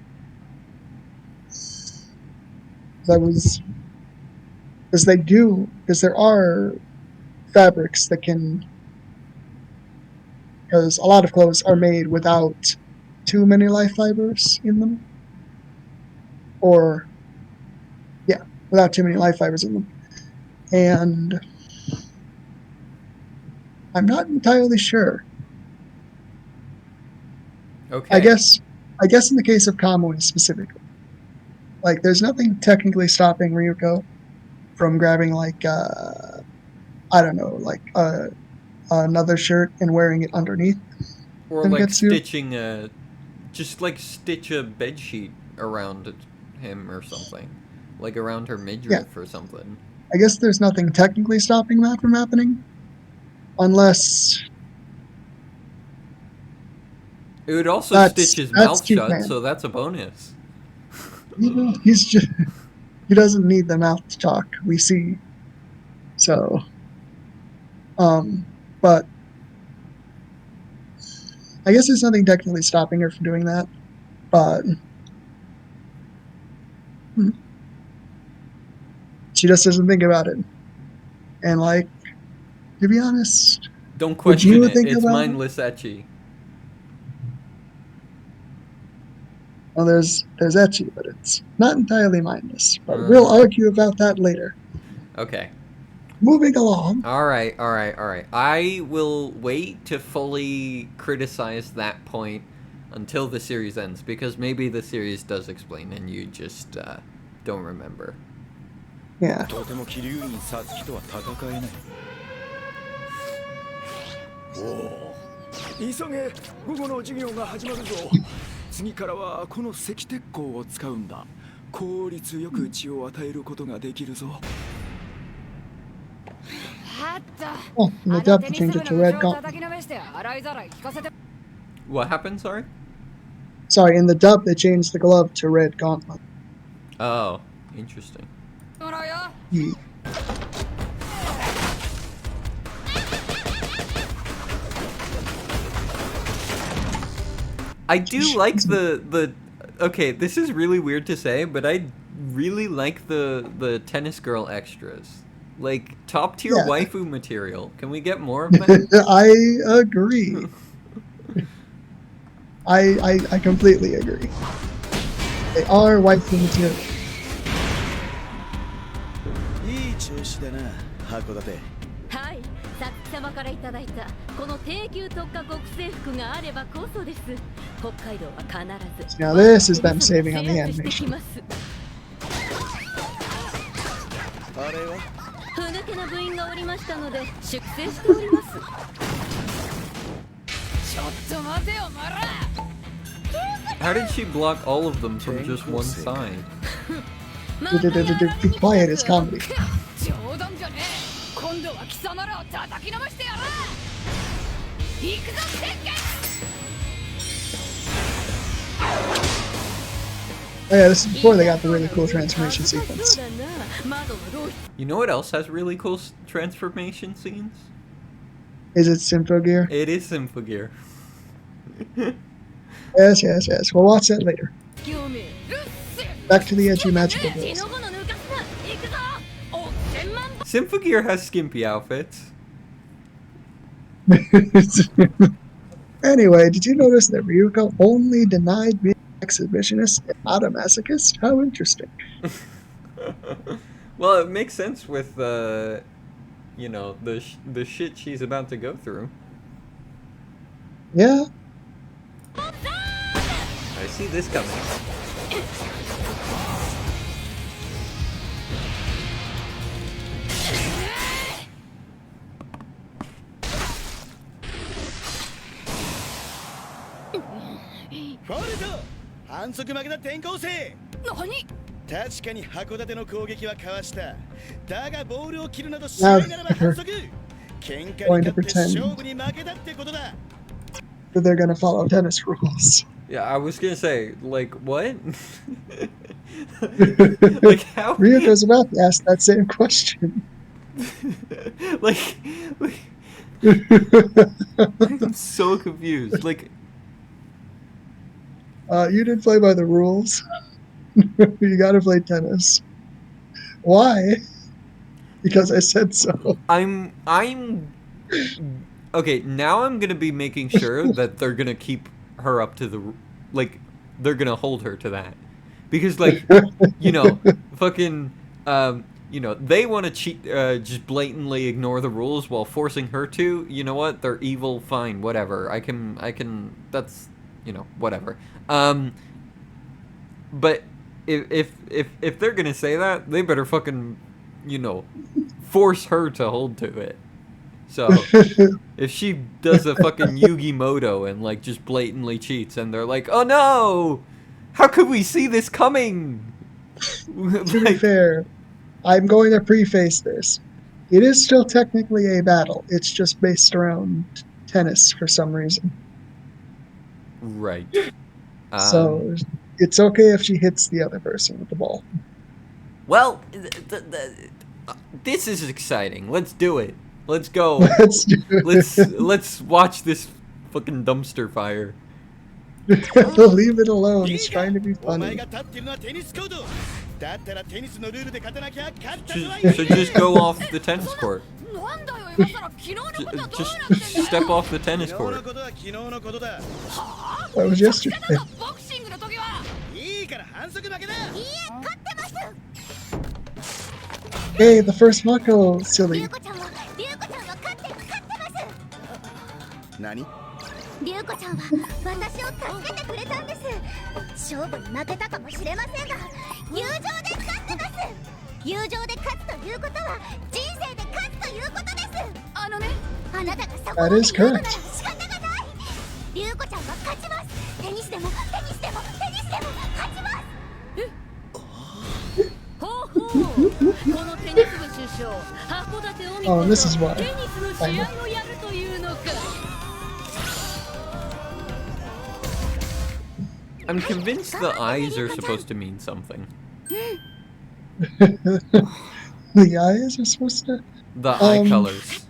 Because there are fabrics that can, because a lot of clothes are made without too many life fibers in them, or yeah, without too many life fibers in them, and I'm not entirely sure. Okay. I guess in the case of Kamui specifically, Like, there's nothing technically stopping Ryuko from grabbing, like, I don't know, like, another shirt and wearing it underneath Or like Dengetsu. stitching a, just like stitch a bed sheet around him or something, like around her midriff or something. I guess there's nothing technically stopping that from happening, unless It would also that's stitch his that's mouth shut, Toothman. so that's a bonus. He's just he doesn't need the mouth to talk. We see. So, but I guess there's nothing technically stopping her from doing that. But she just doesn't think about it. And like, to be honest, Don't would question you it. think It's about it? mindless etchy. Well, there's etchy, but it's not entirely mindless. But we'll argue about that later. Okay. Moving along. Alright. I will wait to fully criticize that point until the series ends, because maybe the series does explain and you just don't remember. Yeah. とても桐生院皐月とは戦えない。おお、急げ、午後の授業が始まるぞ。次からはこの石鉄鋼を使うんだ。効率よく血を与えることができるぞ。Oh, in the depth, change it to red gauntlet. What happened, sorry? Sorry, in the dub, they changed the glove to red gauntlet. Oh, interesting. Yeah. I do like the okay, this is really weird to say, but I really like the tennis girl extras. Like top tier waifu material. Can we get more of that? I agree. I completely agree. They are waifu material. いい調子だな、函館。はい、さつき様からいただいたこの低級特化極制服があればこそです。北海道は必ず。 Now this is them saving on the animation. あれは？ふぬけな部員がおりましたので粛清しております。ちょっと待てよ、マラ。 How did she block all of them from just one side? Be quiet, it's comedy. 冗談じゃねえ。今度は貴様らを叩きのめしてやる。行くぞ、天元。 Oh yeah, this is before they got the really cool transformation sequence. You know what else has really cool transformation scenes? Is it Symphogear? It is Symphogear. Yes. We'll watch that later. Back to the edgy magical girls. Symphogear has skimpy outfits. Anyway, did you notice that Ryuko only denied being an exhibitionist and not a masochist? How interesting. Well, it makes sense with you know, the shit she's about to go through. Yeah. I see this coming. Fault! 反則負けだ転校生。何？確かに函館の攻撃はかわした。だがボールを切るなどしないならば反則。喧嘩に勝って勝負に負けたってことだ。 That they're gonna follow tennis rules. Yeah, I was gonna say, like, what? Like, how? Ryuko's about to ask that same question. like, I'm so confused. Like, you didn't play by the rules. You gotta play tennis. Why? Because I said so. I'm okay, now I'm gonna be making sure that they're gonna keep her up to the, like, they're gonna hold her to that. Because, like, you know, fucking, you know, they want to cheat, just blatantly ignore the rules while forcing her to. You know what? They're evil, fine, whatever. I can, that's, you know, whatever. But if they're gonna say that, they better fucking, force her to hold to it. So if she does a fucking Yugi Moto and like just blatantly cheats, and they're like, "Oh no, how could we see this coming?" To be fair, I'm going to preface this. It is still technically a battle. It's just based around tennis for some reason. Right. So it's okay if she hits the other person with the ball. Well, this is exciting. Let's do it. Let's go. Let's do it. Let's watch this fucking dumpster fire. Leave it alone. It's trying to be funny. So just go off the tennis court. Just step off the tennis court. That was yesterday. Hey, the first Mako, silly. 何 リュウコちゃんは私を助けてくれたんです。勝負に負けたかもしれませんが、友情で勝ってます。友情で勝つということは人生で勝つということです。あなたがそこまで言うのなら仕方がない。リュウコちゃんは勝ちます。テニスでも勝ちます。ほうほう、このテニス部主将函館オミコと Oh, this is why. テニスの試合をやるというのか。I'm convinced the eyes are supposed to mean something. The eyes are supposed to, The eye colors.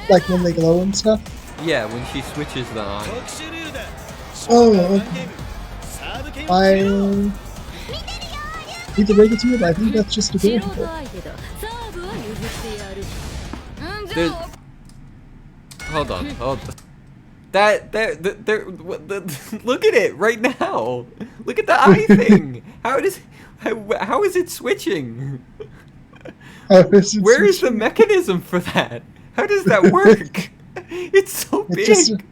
like when they glow and stuff. Yeah, when she switches the eye. Oh, okay. I need to break it to you, but I think that's just a 素 good 人 one. 相手だ。サーブは譲ってやる。 There's... Hold on. Look at it right now. Look at the eye thing. How is it switching? Where is the mechanism for that? How does that work? It's so big.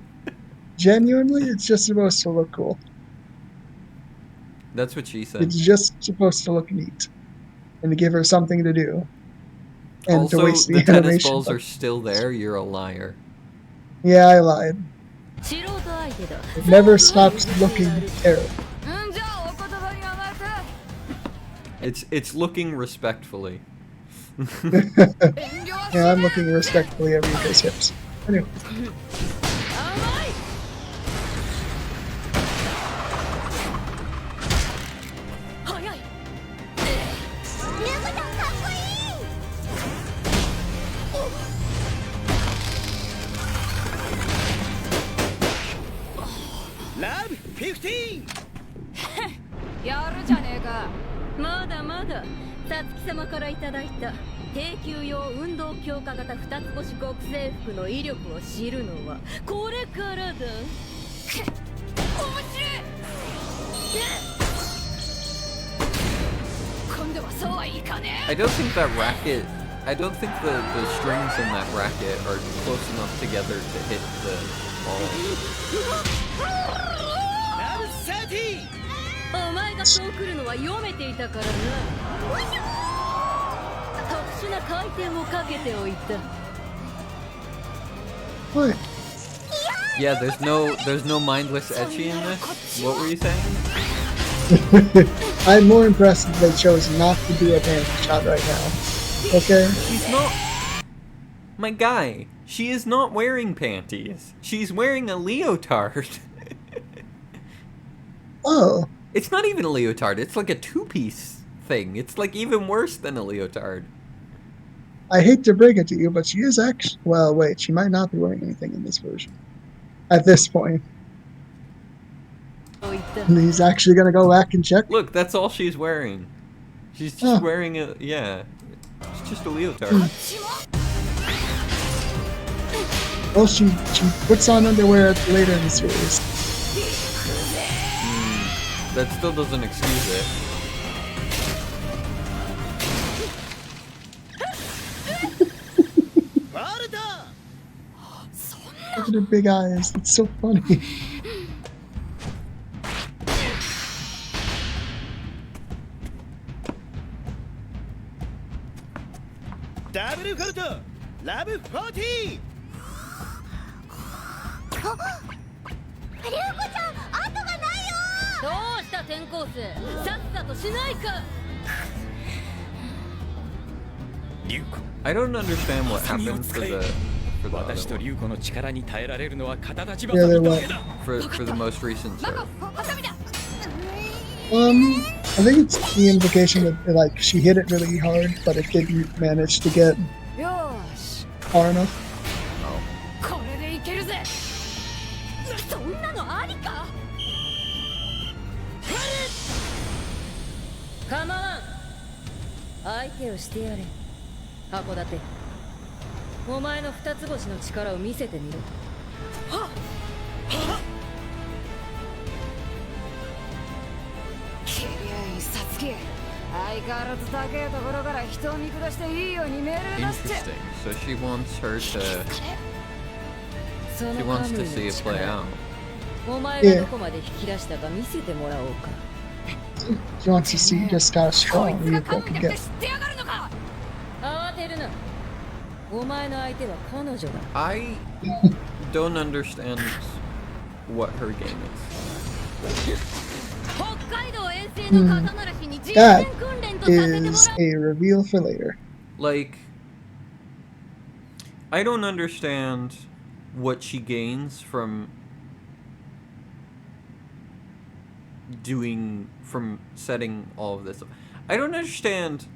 Genuinely, it's just supposed to look cool. That's what she said. It's just supposed to look neat, and to give her something to do, and Also, to waste the the tennis animation. balls are still there. You're a liar. Yeah, I lied. 素人相手だ。 It never stops looking terrible. じゃあお言葉に甘く It's looking respectfully. Yeah, I'm looking respectfully at Rika's hips. Anyway. 甘い。早い。リュウコちゃんかっこいい。 ラブ15。やるじゃねえか。まだまだ。さつき様からいただいた低級用運動強化型二つ星極征服の威力を知るのはこれからだ。面白い。今度はそうはいかねえ。 I don't think that racket. I don't think the strings in that racket are close enough together to hit the ball. ラブ30。お前がそう来るのは読めていたからな。特殊な回転をかけておいた。 What? Yeah, there's no mindless etchy in this. What were you saying? I'm more impressed that they chose not to do a panty shot right now. Okay? She's not. My guy, she is not wearing panties. She's wearing a leotard. Oh. It's not even a leotard. It's like a two-piece thing. It's like even worse than a leotard. I hate to break it to you, but she is actually... Well, wait, she might not be wearing anything in this version. At this point. And he's actually gonna go back and check. Look, that's all she's wearing. She's just wearing a... Yeah. It's just a leotard. Well, she puts on underwear later in the series. That still doesn't excuse it. Look at her big eyes. It's so funny. ダブルコルトラブ40。リュウコちゃん、後がないよ。どうした転校生、さっさとしないか。リュウコ I don't understand what happened for the 私と other リュウコの力に耐えられるのは肩立ちば Yeah, さ they're みだ what? けだ。 for the most recent serve. I think it's the implication that like she hit it really hard, but it didn't manage to get よーし、 far enough. これでいけるぜ。そんなのありか。構わん。相手をしてやれ。函館。お前の二つ星の力を見せてみろ。はっ。きれい、サツキ。相変わらず高いところから人を見下していいように命令出して。 Interesting. So she wants her to. そ She の wants カム to イ see の it play 力 out. お前がどこまで引き出したか見せてもらおうか。 She wants to see just how こい strong つが Ryuko カムイ can だって get. 知ってやがるのか。慌てるな。お前の相手は彼女だ。 I don't understand what her game is. 北海道遠征の肩慣らしに実 That 戦訓練とさせてもら is う。 a reveal for later. Like, I don't understand what she gains from setting all of this up. I don't understand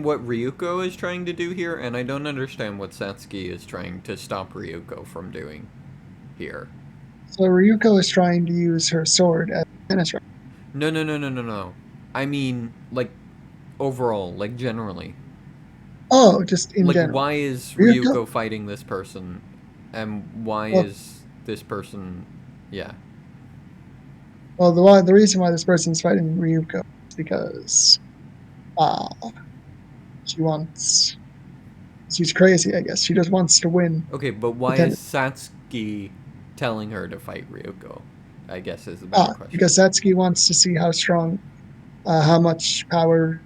what Ryuko is trying to do here, and I don't understand what Satsuki is trying to stop Ryuko from doing here. So Ryuko is trying to use her sword as a tennis racket. No. I mean, like, overall, like, generally. Oh, just in Like, general. why is Ryuko- Ryuko fighting this person? And why Well- is this person... Yeah. Well, the reason why this person's fighting Ryuko is because she's crazy, I guess. She just wants to win. Okay, but why Then- is Satsuki telling her to fight Ryuko? I guess is the better question. Because Satsuki wants to see how strong, how much power.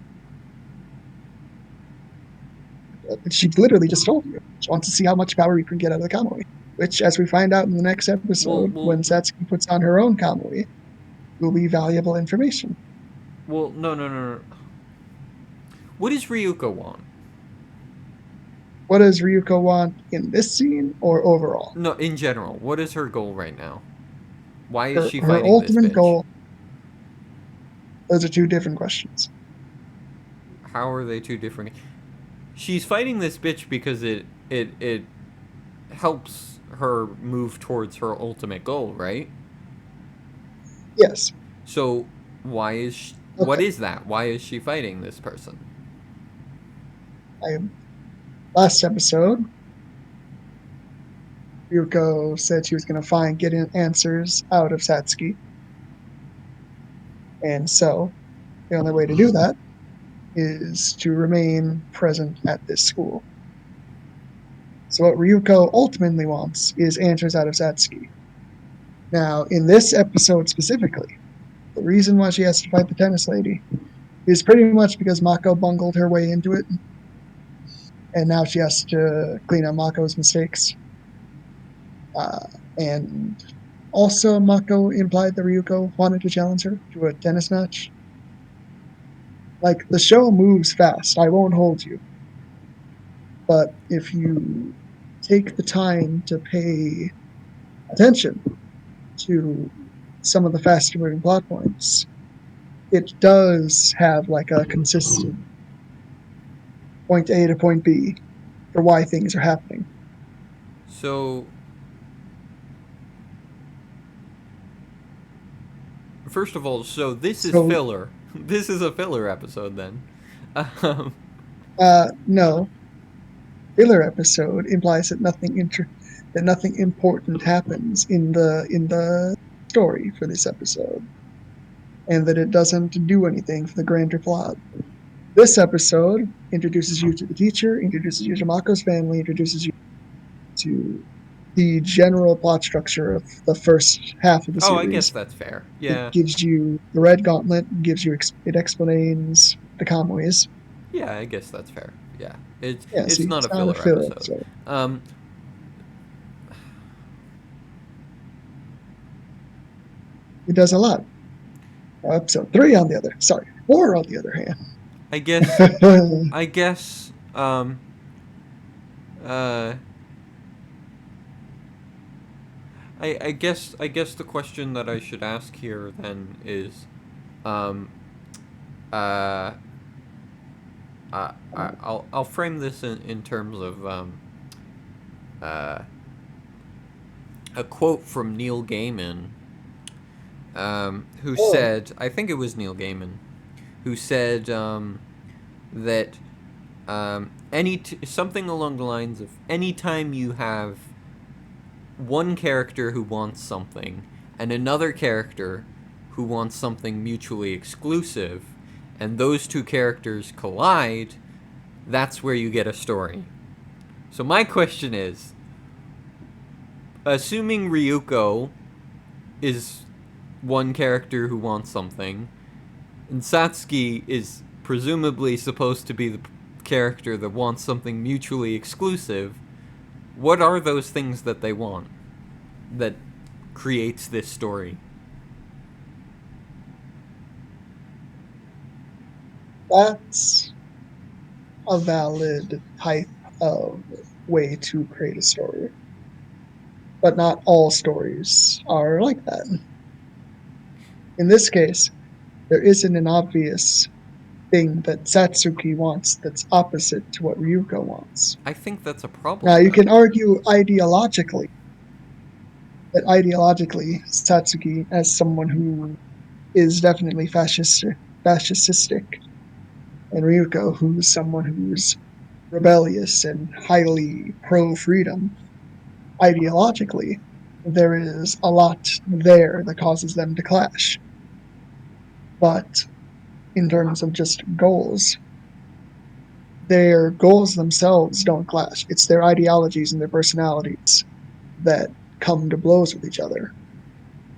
She literally just told you. She wants to see how much power you can get out of the Kamui. Which, as we find out in the next episode, Well- when Satsuki puts on her own Kamui, will be valuable information. Well, no. What does Ryuko want? What does Ryuko want in this scene or overall? No, in general. What is her goal right now? Why is she Her fighting this ultimate bitch? goal. Those are two different questions. How are they two different? She's fighting this bitch because it helps her move towards her ultimate goal, right? Yes. So why is she, Okay. what is that? Why is she fighting this person? Last episode, Ryuko said she was going to get answers out of Satsuki. And so, the only way to do that is to remain present at this school. So what Ryuko ultimately wants is answers out of Satsuki. Now, in this episode specifically, the reason why she has to fight the tennis lady is pretty much because Mako bungled her way into it. And now she has to clean up Mako's mistakes. And also, Mako implied that Ryuko wanted to challenge her to a tennis match. Like, the show moves fast, I won't hold you. But if you take the time to pay attention to some of the faster moving plot points, it does have like a consistent point A to point B for why things are happening. So, first of all, so this is filler. This is a filler episode then. No. Filler episode implies that nothing important happens in the story for this episode, and that it doesn't do anything for the grander plot. This episode introduces you to the teacher, introduces you to Mako's family, introduces you to the general plot structure of the first half of the series. Oh, I guess that's fair. Yeah. It gives you the Red Gauntlet, it explains the Kamuis, Yeah, I guess that's fair. Yeah, it's Yeah, it's see, not it's a not a filler filler episode. episode. It does a lot. Episode 3 on the other, sorry, 4 on the other hand. I guess I guess uh I guess the question that I should ask here then is um uh I'll frame this in terms of uh a quote from Neil Gaiman, who Oh, said, I think it was Neil Gaiman, who said that something along the lines of anytime you have one character who wants something and another character who wants something mutually exclusive, and those two characters collide, that's where you get a story. So my question is, assuming Ryuko is one character who wants something, and Satsuki is presumably supposed to be the character that wants something mutually exclusive, what are those things that they want that creates this story? that's a valid type of way to create a story. But not all stories are like that. In this case, there isn't an obvious thing that Satsuki wants that's opposite to what Ryuko wants. I think that's a problem, Now, you though. can argue ideologically that Satsuki, as someone who is definitely fascistic, and Ryuko, who's someone who's rebellious and highly pro-freedom, ideologically, there is a lot there that causes them to clash. But in terms of just goals, their goals themselves don't clash. It's their ideologies and their personalities that come to blows with each other.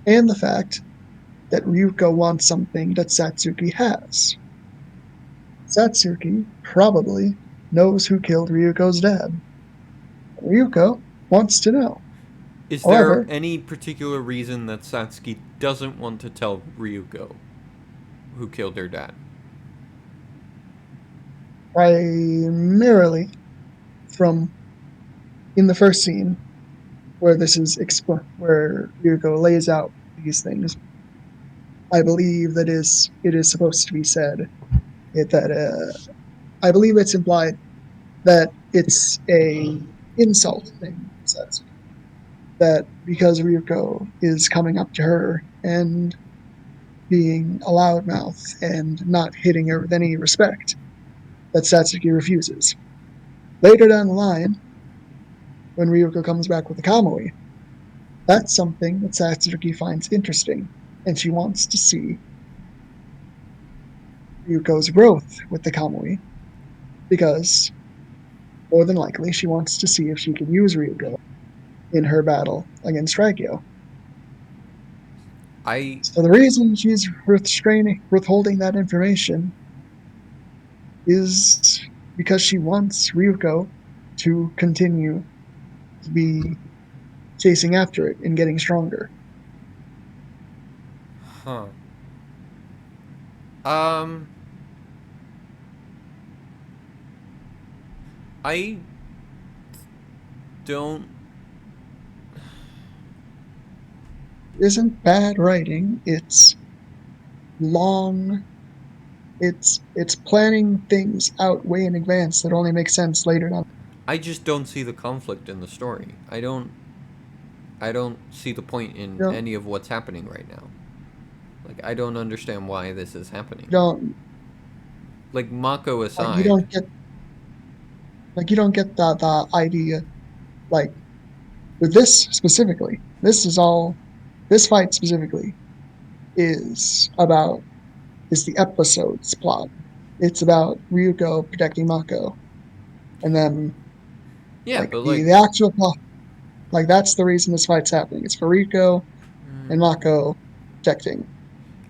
And the fact that Ryuko wants something that Satsuki has. Satsuki probably knows who killed Ryuko's dad. Ryuko wants to know. Is there However, any particular reason that Satsuki doesn't want to tell Ryuko who killed her dad? primarily from in the first scene where this is where Ryuko lays out these things, I believe that it is supposed to be said that I believe it's implied that it's a insult thing. That because Ryuko is coming up to her and being a loudmouth and not hitting her with any respect, that Satsuki refuses. Later down the line, when Ryuko comes back with the Kamui, that's something that Satsuki finds interesting, and she wants to see Ryuko's growth with the Kamui, because more than likely she wants to see if she can use Ryuko in her battle against Ragyo. So the reason she's withholding that information is because she wants Ryuko to continue to be chasing after it and getting stronger. Huh. I don't. It isn't bad writing. It's long. It's planning things out way in advance that only make sense later on. I just don't see the conflict in the story. I don't see the point in any of what's happening right now. Like, I don't understand why this is happening. Like, Mako aside. You don't get the idea. Like, with this specifically, this fight specifically is the episode's plot. It's about Ryuko protecting Mako. And then the actual plot, like, that's the reason this fight's happening. It's for Ryuko and Mako protecting.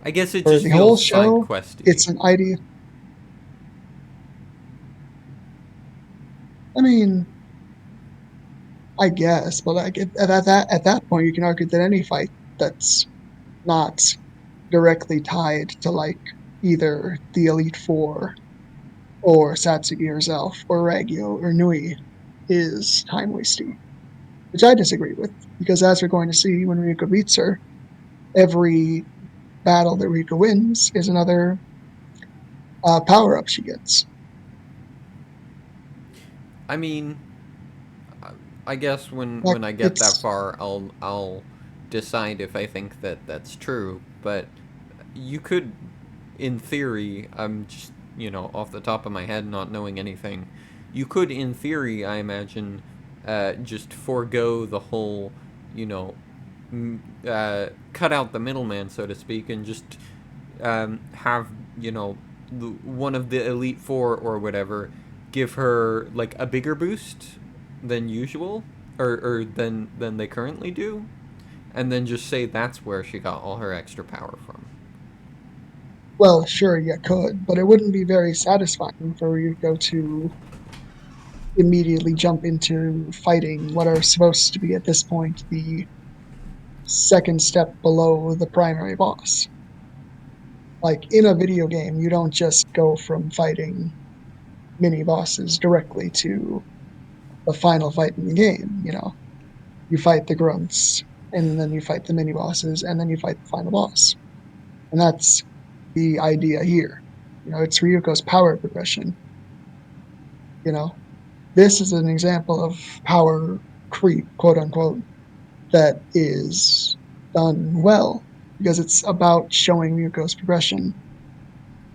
I guess it for just the feels whole show, side questy. it's an idea. I mean, I guess, but like at that point, you can argue that any fight that's not directly tied to like either the Elite Four or Satsuki herself or Regio or Nui is time wasting, which I disagree with because as we're going to see when Ryuko beats her, every battle that Ryuko wins is another power up she gets. I mean, I guess when Like, I get that far, I'll decide if I think that that's true. But you could, in theory, I'm just off the top of my head, not knowing anything. You could, in theory, I imagine, just forego the whole, you know, cut out the middleman, so to speak, and just have one of the Elite Four or whatever give her like a bigger boost than usual, or than they currently do, and then just say that's where she got all her extra power from. Well, sure, you could, but it wouldn't be very satisfying for Ryuko to immediately jump into fighting what are supposed to be at this point the second step below the primary boss. Like in a video game, you don't just go from fighting mini bosses directly to the final fight in the game. You fight the grunts, and then you fight the mini bosses, and then you fight the final boss. And that's the idea here. It's Ryuko's power progression. This is an example of power creep, quote unquote, that is done well because it's about showing Ryuko's progression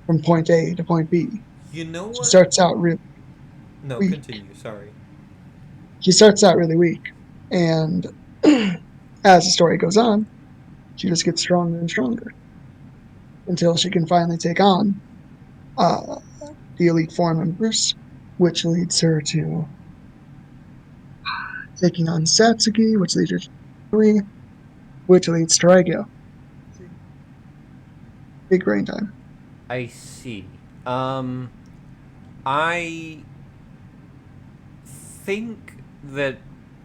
from point A to point B. You know She what? starts out really No, weak. continue. Sorry. She starts out really weak, and as the story goes on, she just gets stronger and stronger until she can finally take on the Elite Four members, which leads her to taking on Satsuki, which leads her to Nui, which leads to Raigyo. Big brain time. I see. I think that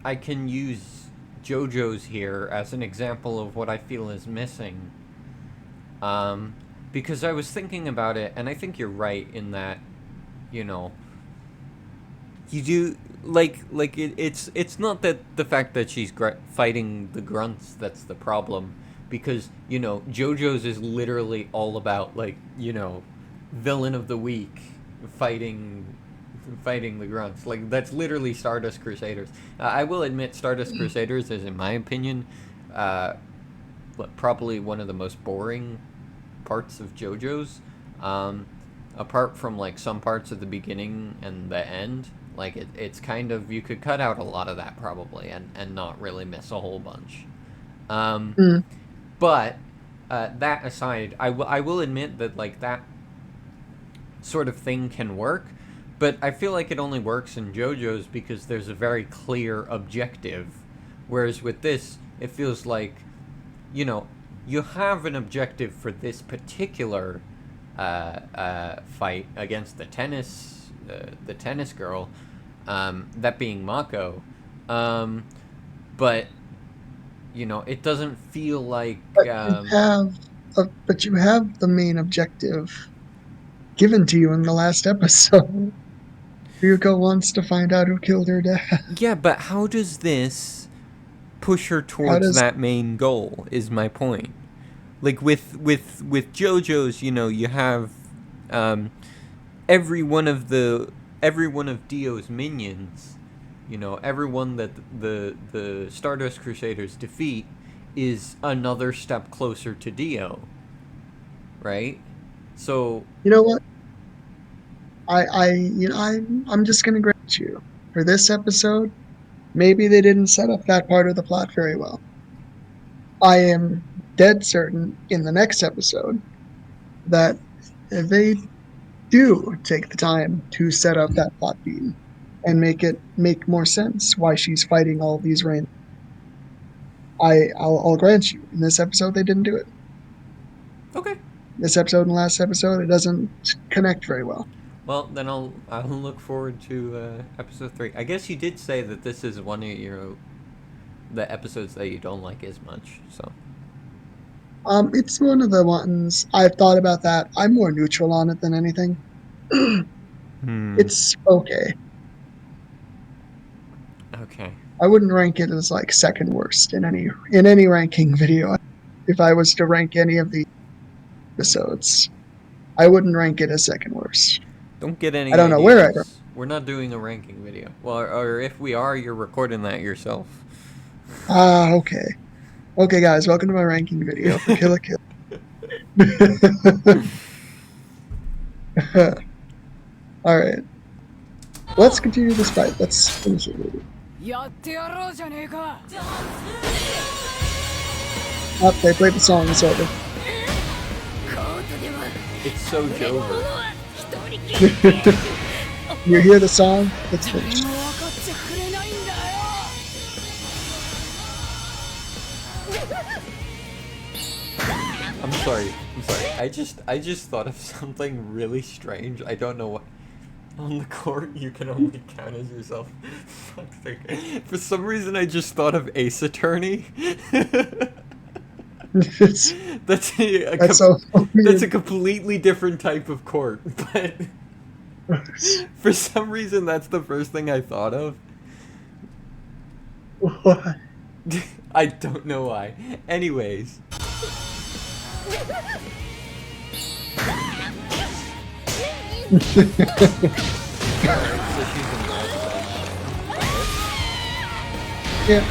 I can use JoJo's here as an example of what I feel is missing. Because I was thinking about it, and I think you're right in that, you do it's not that the fact that she's fighting the grunts that's the problem, because JoJo's is literally all about villain of the week fighting the grunts. Like that's literally Stardust Crusaders. I will admit Stardust Crusaders is, in my opinion, probably one of the most boring parts of JoJo's. Apart from like some parts at the beginning and the end, like it's kind of, you could cut out a lot of that probably and not really miss a whole bunch. But that aside, I will admit that like that sort of thing can work, but I feel like it only works in JoJo's because there's a very clear objective, whereas with this it feels like you have an objective for this particular fight against the tennis girl, that being Mako, but it doesn't feel like. But you have the main objective given to you in the last episode. Ryuko wants to find out who killed her dad. Yeah, but how does this push her towards that main goal? Is my point. Like with JoJo's, you have every one of Dio's minions, everyone that the Stardust Crusaders defeat is another step closer to Dio, right? So you know what? I'm just gonna grant you for this episode. Maybe they didn't set up that part of the plot very well. I am dead certain in the next episode that they do take the time to set up that plot beat and make more sense why she's fighting all these random. I'll grant you, in this episode they didn't do it. Okay. This episode and last episode, it doesn't connect very well. Well, then I'll look forward to episode 3. I guess you did say that this is one of the episodes that you don't like as much. So It's one of the ones I've thought about that. I'm more neutral on it than anything. It's okay. Okay. I wouldn't rank it as like second worst in any ranking video. If I was to rank any of the episodes, I wouldn't rank it as second worst. Don't get any I don't know ideas. where I. We're not doing a ranking video. Well, or if we are, you're recording that yourself. Okay. Okay, guys, welcome to my ranking video for Kill la Kill. All right. Let's continue this fight. Let's finish it. Maybe. やってやろうじゃねえか Oh, they played the song. It's over. コートでは It's so 俺 Jover. は一人きりで You hear the song? It's 誰 finished. も分かっちゃくれないんだよ I'm sorry. I just thought of something really strange. I don't know what. On the court, you can only count as yourself. Fuck's sake. For some reason, I just thought of Ace Attorney. It's- That's That's so that's a weird. completely different type of court, but for some reason, that's the first thing I thought of. What? I don't know why. Anyways. So she's in Yeah.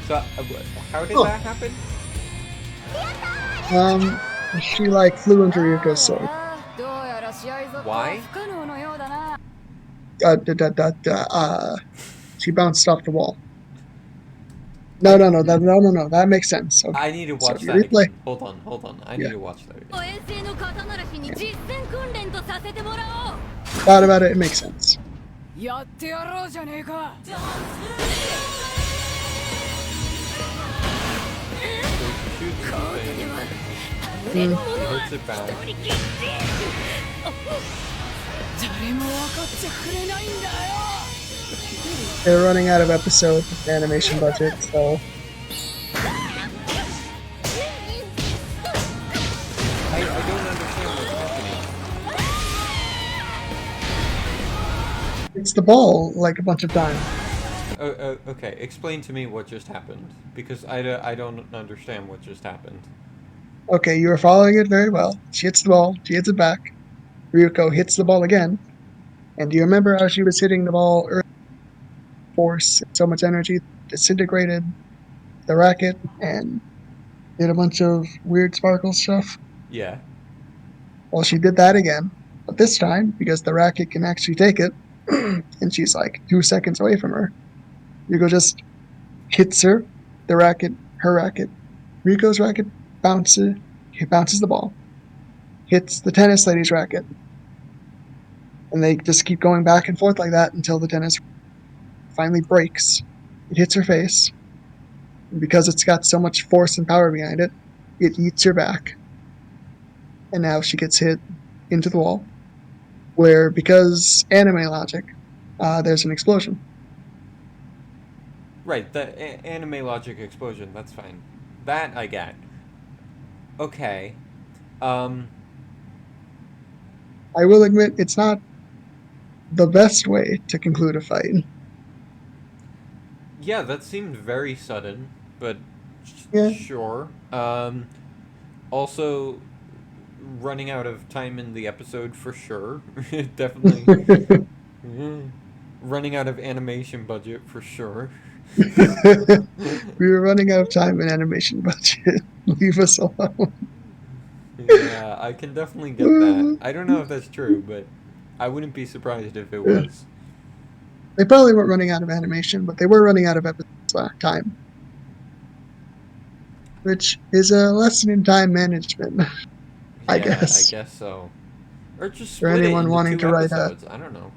So, how did Oh. that happen? She like flew into Ryuko's sword. どうやら試合続行 Why? は不可能のようだな She bounced off the wall. No. That makes sense. Okay. I need to watch So, that replay. again. Hold on. I need Yeah. to watch that again. 遠征の肩慣らしに実践訓練とさせてもらおう Thought about it. It makes sense. やってやろうじゃねえか So she shoots the thing, 俺のも she のは hits it back. 一人きりで誰も分かっちゃくれないんだよ They're running out of episodes with the animation budget, so I don't understand what's happening. it's the ball like a bunch of times. Okay, explain to me what just happened. Because I don't understand what just happened. Okay, you were following it very well. She hits the ball. She hits it back. Ryuko hits the ball again. And do you remember how she was hitting the ball early? Force, so much energy, disintegrated the racket and did a bunch of weird sparkle stuff. Yeah. Well, she did that again, but this time, because the racket can actually take it, and she's like 2 seconds away from her, Ryuko just hits her, her racket, Ryuko's racket he bounces the ball, hits the tennis lady's racket, and they just keep going back and forth like that until the tennis finally breaks. It hits her face, and because it's got so much force and power behind it, it eats her back. And now she gets hit into the wall, where because anime logic, there's an explosion. Right, the anime logic explosion, that's fine. That I get. Okay. I will admit it's not the best way to conclude a fight. Yeah, that seemed very sudden, but Yeah. sure. Also, running out of time in the episode for sure. Definitely. Running out of animation budget for sure. We were running out of time and animation budget. Leave us alone. Yeah, I can definitely get that. I don't know if that's true, but I wouldn't be surprised if it was. They probably weren't running out of animation, but they were running out of time. Which is a lesson in time management, I Yeah, guess. I guess so. Or just For split it anyone into wanting 2 to write a, episodes. I don't know.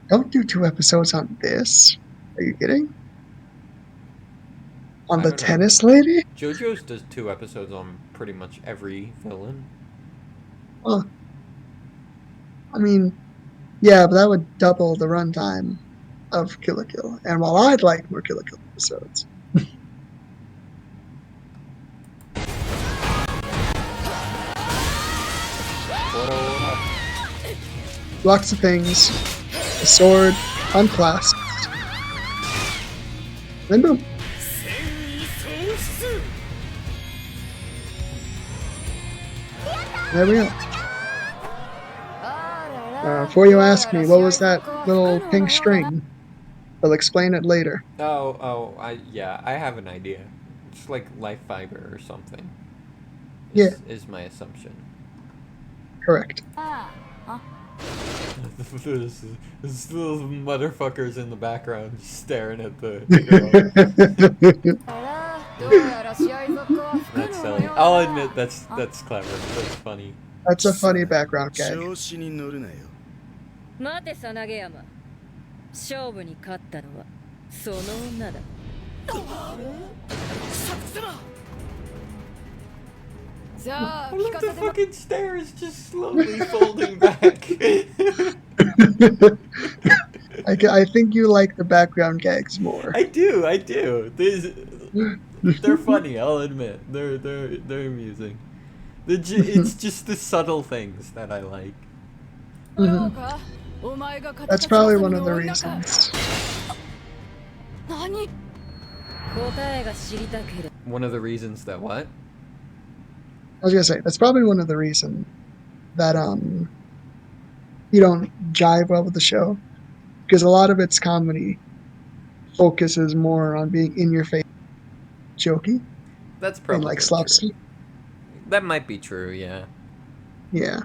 don't do 2 episodes on this. Are you kidding? On I the don't know. tennis lady? JoJo's does 2 episodes on pretty much every villain. Huh. I mean, yeah, but that would double the runtime of Kill la Kill. And while I'd like more Kill la Kill episodes, lots of things. The sword unclasped. Then boom. There we go. Before you ask me, what was that little pink string? I'll explain it later. Yeah, I have an idea. It's like life fiber or something. Yeah. Is my assumption. Correct. There's little motherfuckers in the background staring at the girl. That's silly. I'll admit that's clever. That's funny. That's a funny background gag. 調子に乗るなよ。待てさなげ山、勝負に勝ったのはその女だ。じゃあ I love the fucking stairs just slowly folding back. I think you like the background gags more. I do. They're funny. I'll admit. They're amusing. It's just the subtle things that I like. That's probably one of the reasons. One of the reasons that what? I was gonna say that's probably one of the reasons that you don't jive well with the show, because a lot of its comedy focuses more on being in your face, jokey, That's probably and like true. slapstick. That might be true. Yeah. Yeah.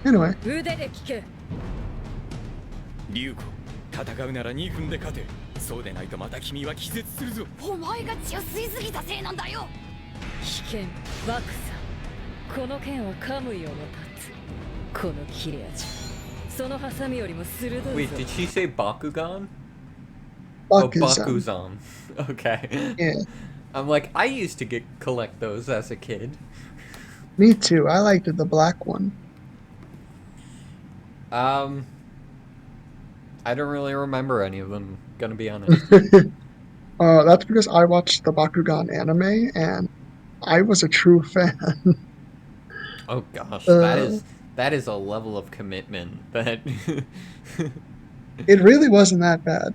Anyway. リュウコ、戦うなら2分で勝て。そうでないとまた君は気絶するぞ。お前が血を吸いすぎたせいなんだよ。危険、バクさ。この剣はカムイをも立つ。この切れ味。そのハサミよりも鋭いぞ。 Wait, did she say Bakugan? Bakuzan. Oh, Bakuzan. Okay. Yeah. I'm like, I used to collect those as a kid. Me too. I liked the black one. I don't really remember any of them, gonna be honest. That's because I watched the Bakugan anime and I was a true fan. Oh gosh, that is a level of commitment that It really wasn't that bad.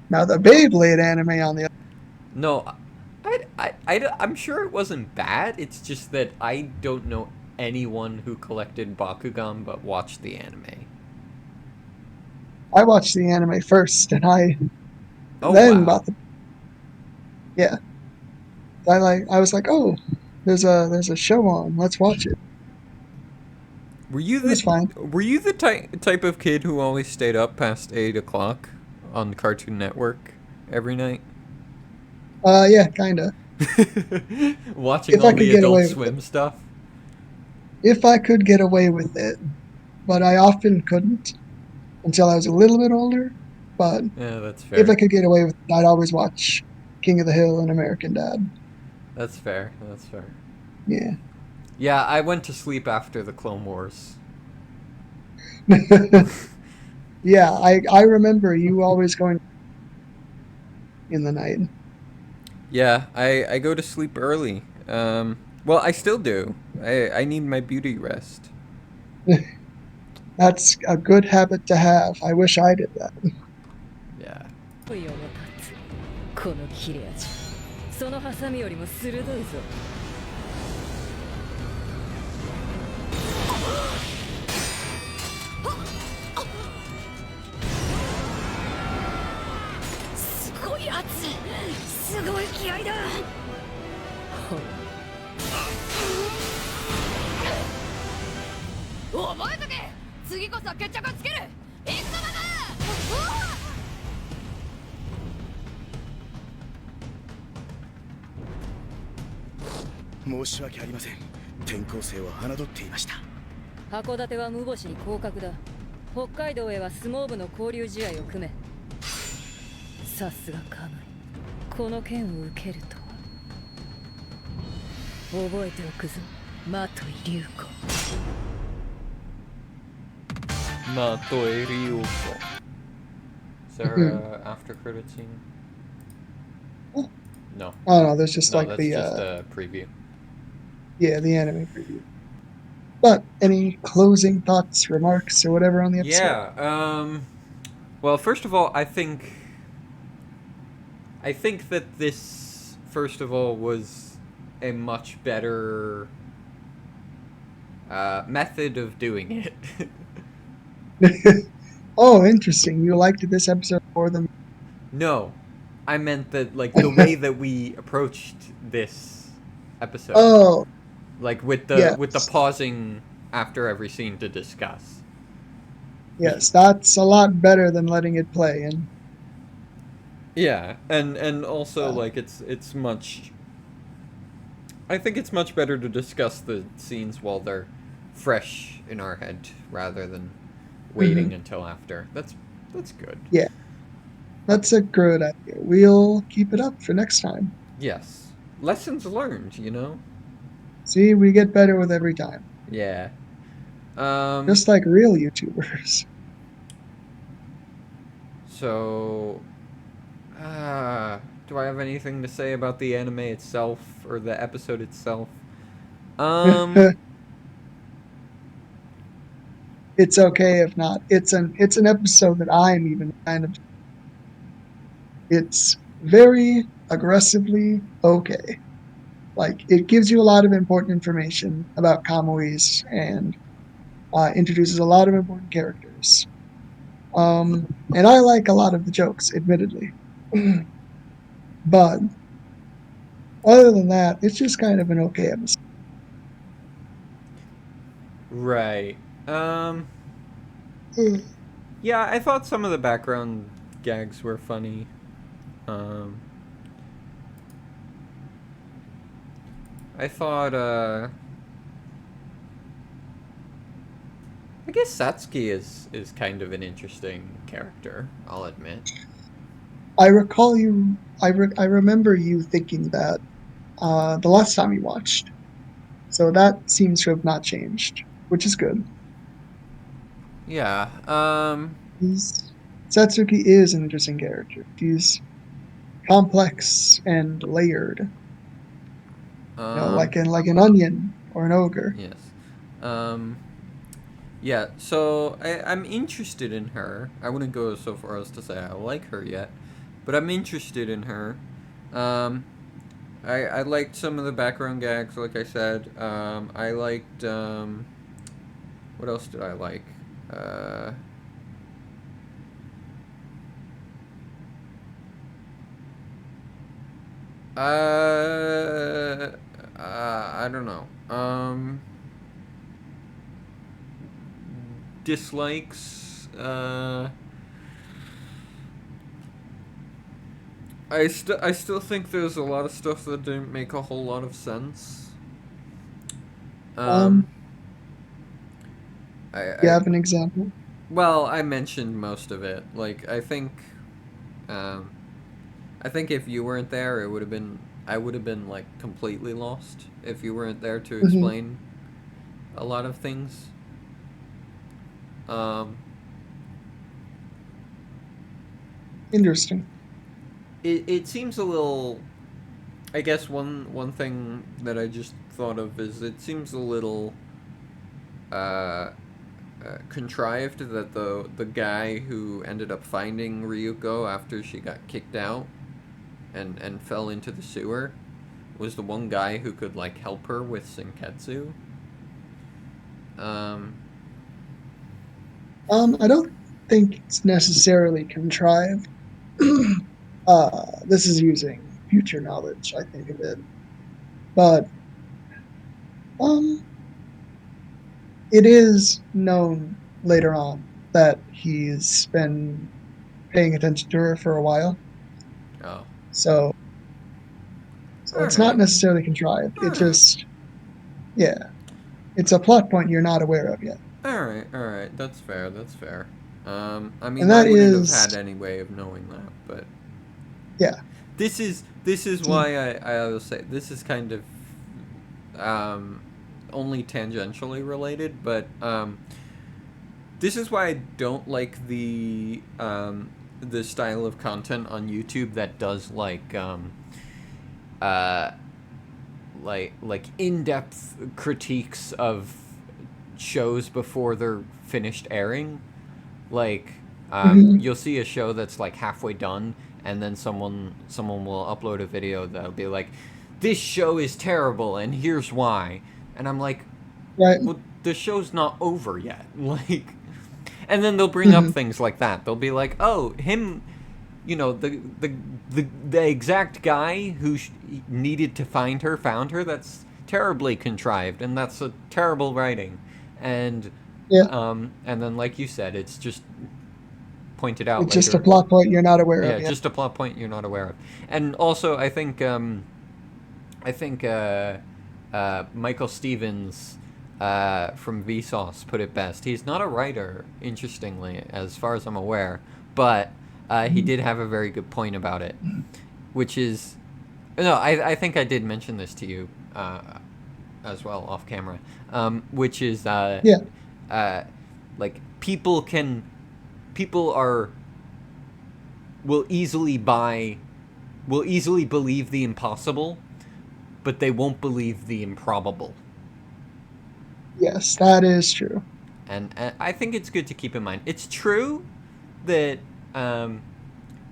Now the Beyblade anime on the other. No, I'm sure it wasn't bad. It's just that I don't know anyone who collected Bakugan but watched the anime. I watched the anime first, and I Oh, then wow. bought the. Yeah, I was like, oh, there's a show on. Let's watch it. Were you It was fine. Were you the type of kid who always stayed up past 8 o'clock on Cartoon Network every night? Yeah, kinda. Watching If I all could the get away Adult with Swim stuff? If I could get away with it, but I often couldn't until I was a little bit older. But Yeah, that's fair. if I could get away with it, I'd always watch King of the Hill and American Dad. That's fair. That's fair. Yeah. Yeah, I went to sleep after the Clone Wars. Yeah, I remember you always going in the night. Yeah, I go to sleep early. Well, I still do. I need my beauty rest. That's a good habit to have. I wish I did that. Yeah. カムイをも立つ。この切れ味。そのハサミよりも鋭いぞ。すごい圧。すごい気合だ。覚えとけ。次こそ決着をつける。行くぞマ申し訳ありません。転校生は侮っていました。函館は無星に降格だ。北海道へは相撲部の交流試合を組め。さすがカムイ、この件を受けるとは。覚えておくぞ、マトイリュウコ。Matoi Ryuko. Is there a after credit scene? Oh. No. Oh no, there's just No, like that's the just a preview. yeah, the anime preview. But any closing thoughts, remarks, or whatever on the episode? Yeah. Well, first of all, I think that this, first of all, was a much better method of doing it. Oh, interesting. You liked this episode more than... No, I meant that, like, the way that we approached this episode. Oh, Like with the yes. pausing after every scene to discuss. Yes, that's a lot better than letting it play. And Yeah, and also like it's much. I think it's much better to discuss the scenes while they're fresh in our head rather than waiting until after. That's good. yeah, that's a good idea. We'll keep it up for next time. Yes, lessons learned. You know. See, we get better with every time. Yeah. Just like real YouTubers. So, do I have anything to say about the anime itself or the episode itself? It's okay if not. It's an episode that I'm even kind of... It's very aggressively okay. Like, it gives you a lot of important information about Kamui's and introduces a lot of important characters. And I like a lot of the jokes, admittedly. But other than that, it's just kind of an okay episode. Right. Yeah, I thought some of the background gags were funny. I thought, I guess Satsuki is kind of an interesting character, I'll admit. I recall you... I remember you thinking that the last time you watched. So that seems to have not changed, which is good. Yeah, Satsuki is an interesting character. He's complex and layered. Like an onion or an ogre. Yes. Yeah, so I'm interested in her. I wouldn't go so far as to say I like her yet, but I'm interested in her. I liked some of the background gags, like I said. I liked, what else did I like? I don't know. Dislikes, I still think there's a lot of stuff that didn't make a whole lot of sense. You have an example? Well, I mentioned most of it. Like, I think if you weren't there, I would have been like completely lost if you weren't there to explain a lot of things. Interesting. It seems a little. I guess one thing that I just thought of is it seems a little contrived that the guy who ended up finding Ryuko after she got kicked out and fell into the sewer was the one guy who could like help her with Senketsu. I don't think it's necessarily contrived. This is using future knowledge, I think, of it. But it is known later on that he's been paying attention to her for a while. Oh. So it's not necessarily contrived. It just, yeah. It's a plot point you're not aware of yet. All right. That's fair. That's fair. I mean, And I that wouldn't have is, had any way of knowing that, but yeah. this is why I always say this is kind of only tangentially related, but this is why I don't like the style of content on YouTube that does like in-depth critiques of shows before they're finished airing. Like Mhm. you'll see a show that's like halfway done, and then someone will upload a video that'll be like, "This show is terrible, and here's why." And I'm like, Right. "Well, the show's not over yet." Like, and then they'll bring up Mhm. things like that. They'll be like, "Oh, him." You know, the exact guy who needed to find her found her. That's terribly contrived, and that's a terrible writing. And Yeah. and then like you said, it's just pointed out It's just a later. plot point you're not aware Yeah, of yet. just a plot point you're not aware of. And also, I think Michael Stevens from Vsauce put it best. He's not a writer, interestingly, as far as I'm aware, but he did have a very good point about it, which is, no, I think I did mention this to you as well off camera, which is Yeah. like people are will easily believe the impossible, but they won't believe the improbable. Yes, that is true. And I think it's good to keep in mind. It's true that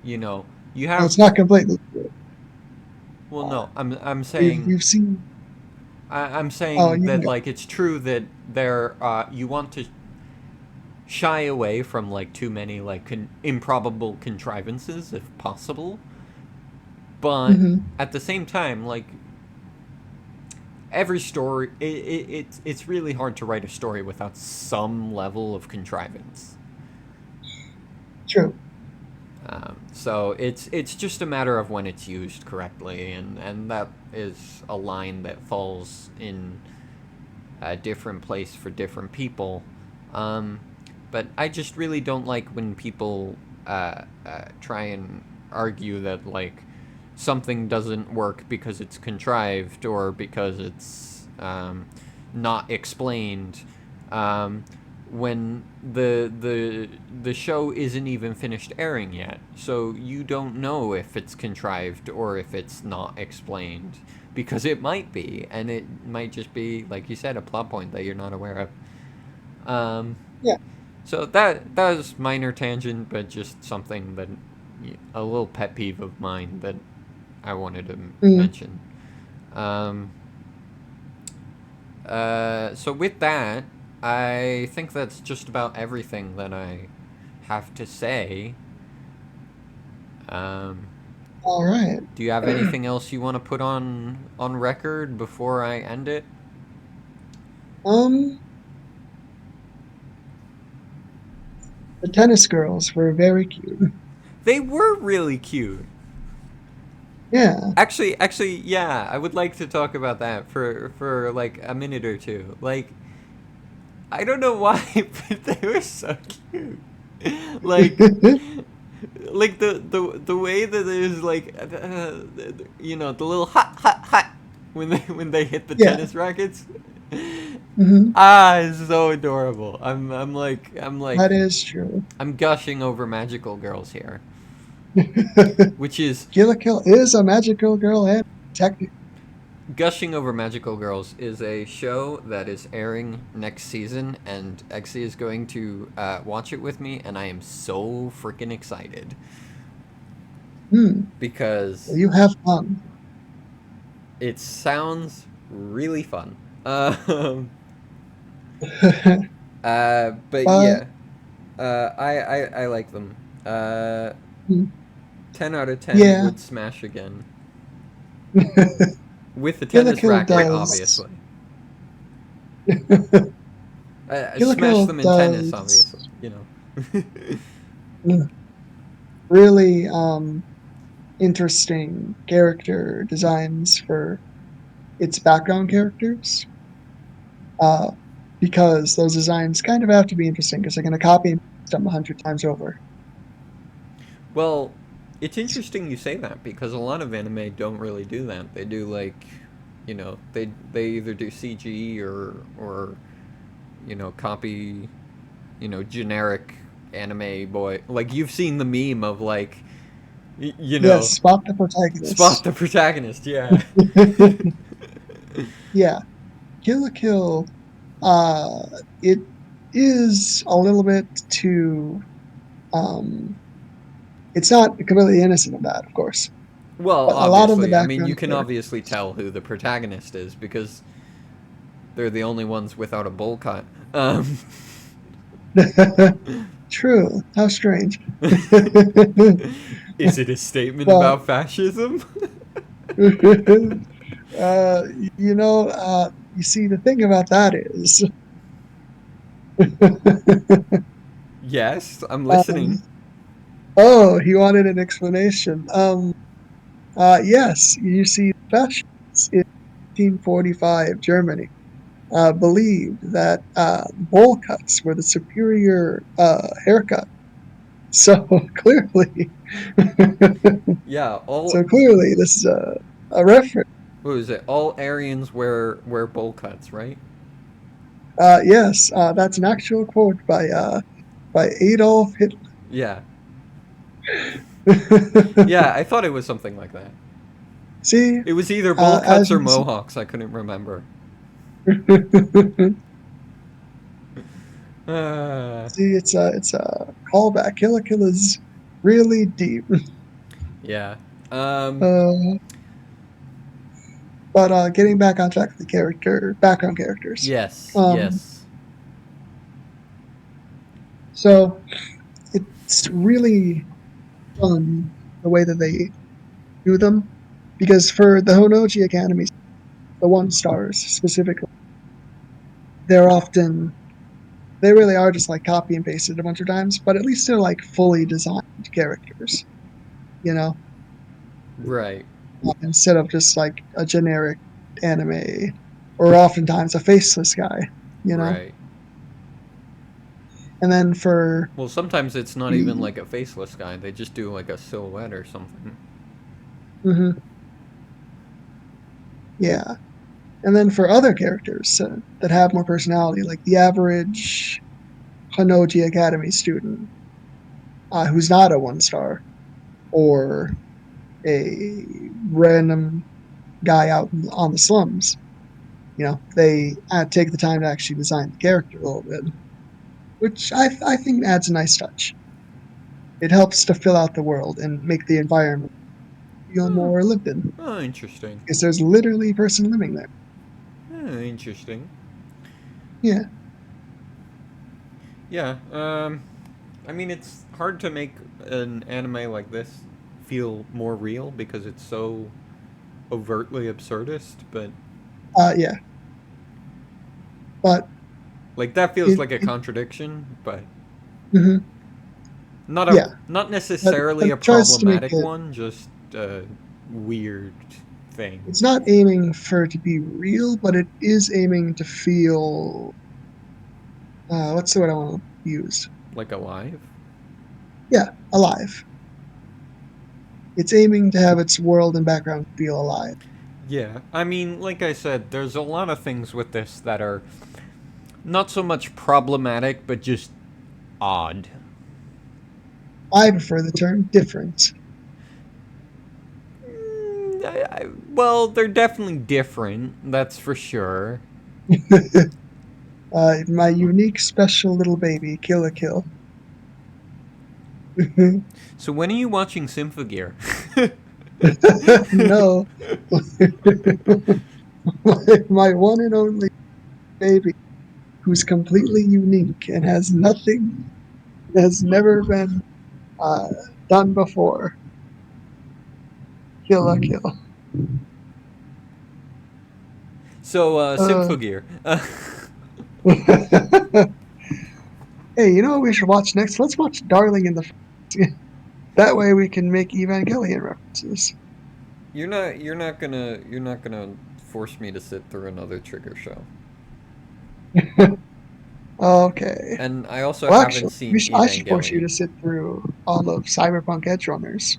you know, you And have, it's not completely true. well, no, I'm saying You've seen. I'm Oh, saying you can that go. like it's true that there you want to shy away from like too many like improbable contrivances if possible, but Mhm. at the same time, like every story, it's really hard to write a story without some level of contrivance. True. So it's just a matter of when it's used correctly, and that is a line that falls in a different place for different people. But I just really don't like when people try and argue that like something doesn't work because it's contrived or because it's not explained. When the show isn't even finished airing yet, so you don't know if it's contrived or if it's not explained, because it might be, and it might just be like you said, a plot point that you're not aware of. Yeah. So that was minor tangent, but just something that a little pet peeve of mine that I wanted to Mm. mention. So with that, I think that's just about everything that I have to say. All right. Do you have anything else you want to put on record before I end it? The tennis girls were very cute. They were really cute. Yeah. Actually, yeah, I would like to talk about that for like a minute or two. Like, I don't know why, but they were so cute. Like, like the way that there's like, you know, the little hot when they hit the Yeah. tennis rackets. Mhm. It's so adorable. I'm like That is true. I'm gushing over Magical Girls here, which is Kill la Kill is a magical girl and technically. Gushing Over Magical Girls is a show that is airing next season, and Exie is going to watch it with me, and I am so freaking excited. Because You have fun. it sounds really fun. But yeah, I like them. 10 out of 10 Yeah. would smash again. With the Kill la tennis Kill racket, does. obviously. Kill la Smash Kill them in tennis, does. obviously. You know. Really interesting character designs for its background characters. because those designs kind of have to be interesting because they're going to copy and paste them 100 times over. Well, it's interesting you say that because a lot of anime don't really do that. They do like, they either do CG or copy, generic anime boy. Like you've seen the meme of like, Yes, spot the protagonist. spot the protagonist. Yeah. Yeah, Kill la Kill. It is a little bit too. It's not completely innocent of that, of course. Well, But a lot of the obviously, I mean, you background can characters. obviously tell who the protagonist is because they're the only ones without a bowl cut. True. How strange. Is it a statement Well, about fascism? you see, the thing about that is, Yes, I'm listening. um, oh, he wanted an explanation. Yes, you see, fascists in 1945 Germany believed that bowl cuts were the superior haircut. So clearly, Yeah, so clearly, this is a reference. what was it? All Aryans wear bowl cuts, right? Yes, that's an actual quote by Adolf Hitler. Yeah. Yeah, I thought it was something like that. See, It was either bowl as cuts or you can see, mohawks, I couldn't remember. Uh, see, it's a callback. Kill la Kill is really deep. yeah. Uh, but getting back on track with the background characters. Yes, Um, yes. so it's really fun the way that they do them, because for the Honoji Academies, the 1 stars specifically, they really are just like copy and pasted a bunch of times, but at least they're like fully designed characters, you know, Right. instead of just like a generic anime or oftentimes a faceless guy, you know. Right. And then for Well, sometimes it's not even the like a faceless guy. They just do like a silhouette or something. mhm, yeah, and then for other characters that have more personality, like the average Honoji Academy student who's not a 1 star, or a random guy out on the slums. They take the time to actually design the character a little bit, which I think adds a nice touch. It helps to fill out the world and make the environment feel Hmm. more lived in, Oh, interesting. because there's literally a person living there. Oh, interesting. Yeah, Yeah. I mean, it's hard to make an anime like this feel more real because it's so overtly absurdist, but yeah, but like that feels it, like a it contradiction, but mhm, yeah, not but, necessarily but a it tries to make problematic it. one, just a weird thing. It's not aiming for it to be real, but it is aiming to feel. What's the word I want to use? Like alive? Yeah, alive. It's aiming to have its world and background feel alive. Yeah. I mean, like I said, there's a lot of things with this that are not so much problematic, but just odd. I prefer the term different. Well, they're definitely different, that's for sure. My unique, special little baby, Kill la Kill. So when are you watching Symphogear? No. my one and only baby, who's completely unique and has nothing, has never been uh, done before. Kill la Kill. So, Symphogear. Hey, you know what we should watch next? Let's watch Darling in the Franxx. That way we can make Evangelion references. You're not gonna force me to sit through another Trigger show. Okay. And I also Well, haven't actually, seen I should force you to Evangelion. sit through all of Cyberpunk Edge Runners.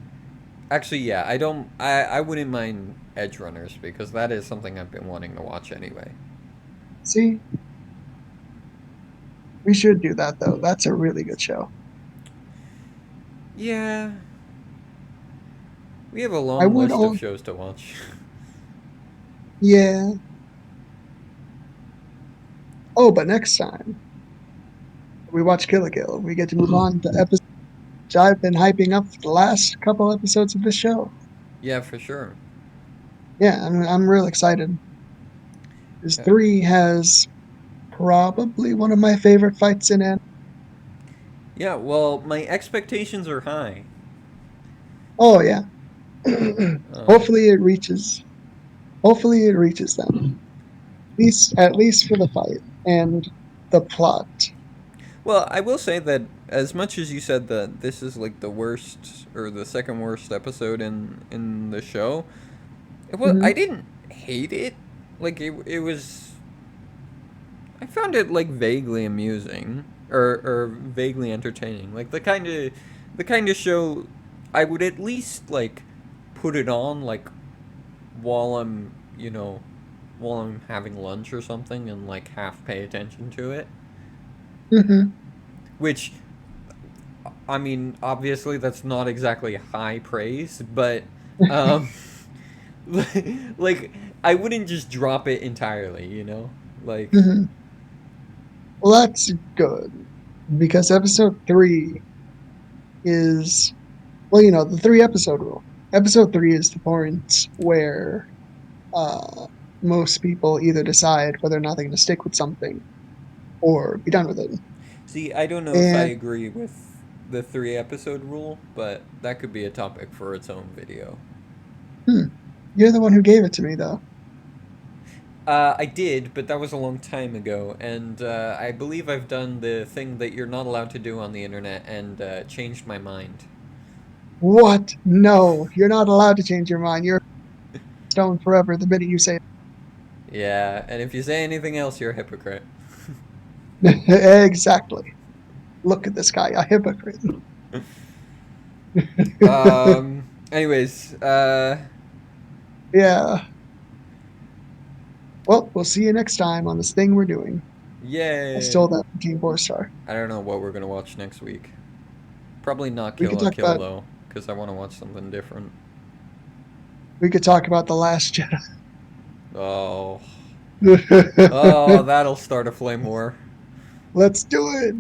Actually, yeah, I don't. I wouldn't mind Edge Runners because that is something I've been wanting to watch anyway. See, we should do that though. That's a really good show. Yeah, we have a I long would list of own. shows to watch. Yeah. Oh, but next time we watch Kill la Kill, we get to move on to episode which I've been hyping up for the last couple episodes of this show. Yeah, for sure. Yeah, I'm real excited. This Yeah. 3 has probably one of my favorite fights in it. Yeah, well, my expectations are high. Oh yeah. Um, Hopefully it reaches. Hopefully it reaches them. At least for the fight and the plot. well, I will say that as much as you said that this is like the worst or the second worst episode in the show, I Hmm. didn't hate it. Like it was. I found it like vaguely amusing or vaguely entertaining. Like the kind of show I would at least like put it on like while I'm while I'm having lunch or something and like half pay attention to it. Hmm. Which I mean, obviously that's not exactly high praise, but um like I wouldn't just drop it entirely, Like Hmm. Well, that's good because episode 3 is, well, the 3 episode rule. Episode 3 is the point where uh, most people either decide whether or not they're going to stick with something or be done with it. see, I don't know if I And agree with the 3 episode rule, but that could be a topic for its own video. you're the one who gave it to me, though. I did, but that was a long time ago, and I believe I've done the thing that you're not allowed to do on the internet and changed my mind. What? No, you're not allowed to change your mind. You're stone forever the minute you say Yeah, and if you say anything else, you're a hypocrite. it. Exactly. Look at this guy, a hypocrite. Anyways, Yeah. Well, we'll see you next time on this thing we're doing. I yay! stole that from Team 4-Star. I don't know what we're gonna watch next week. Probably not We could Kill la talk Kill about though, because I want to watch something different. The Last Jedi. Oh, oh, that'll start a flame war. Let's do it.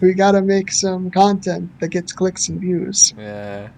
We gotta make some content that gets clicks and views. Yeah.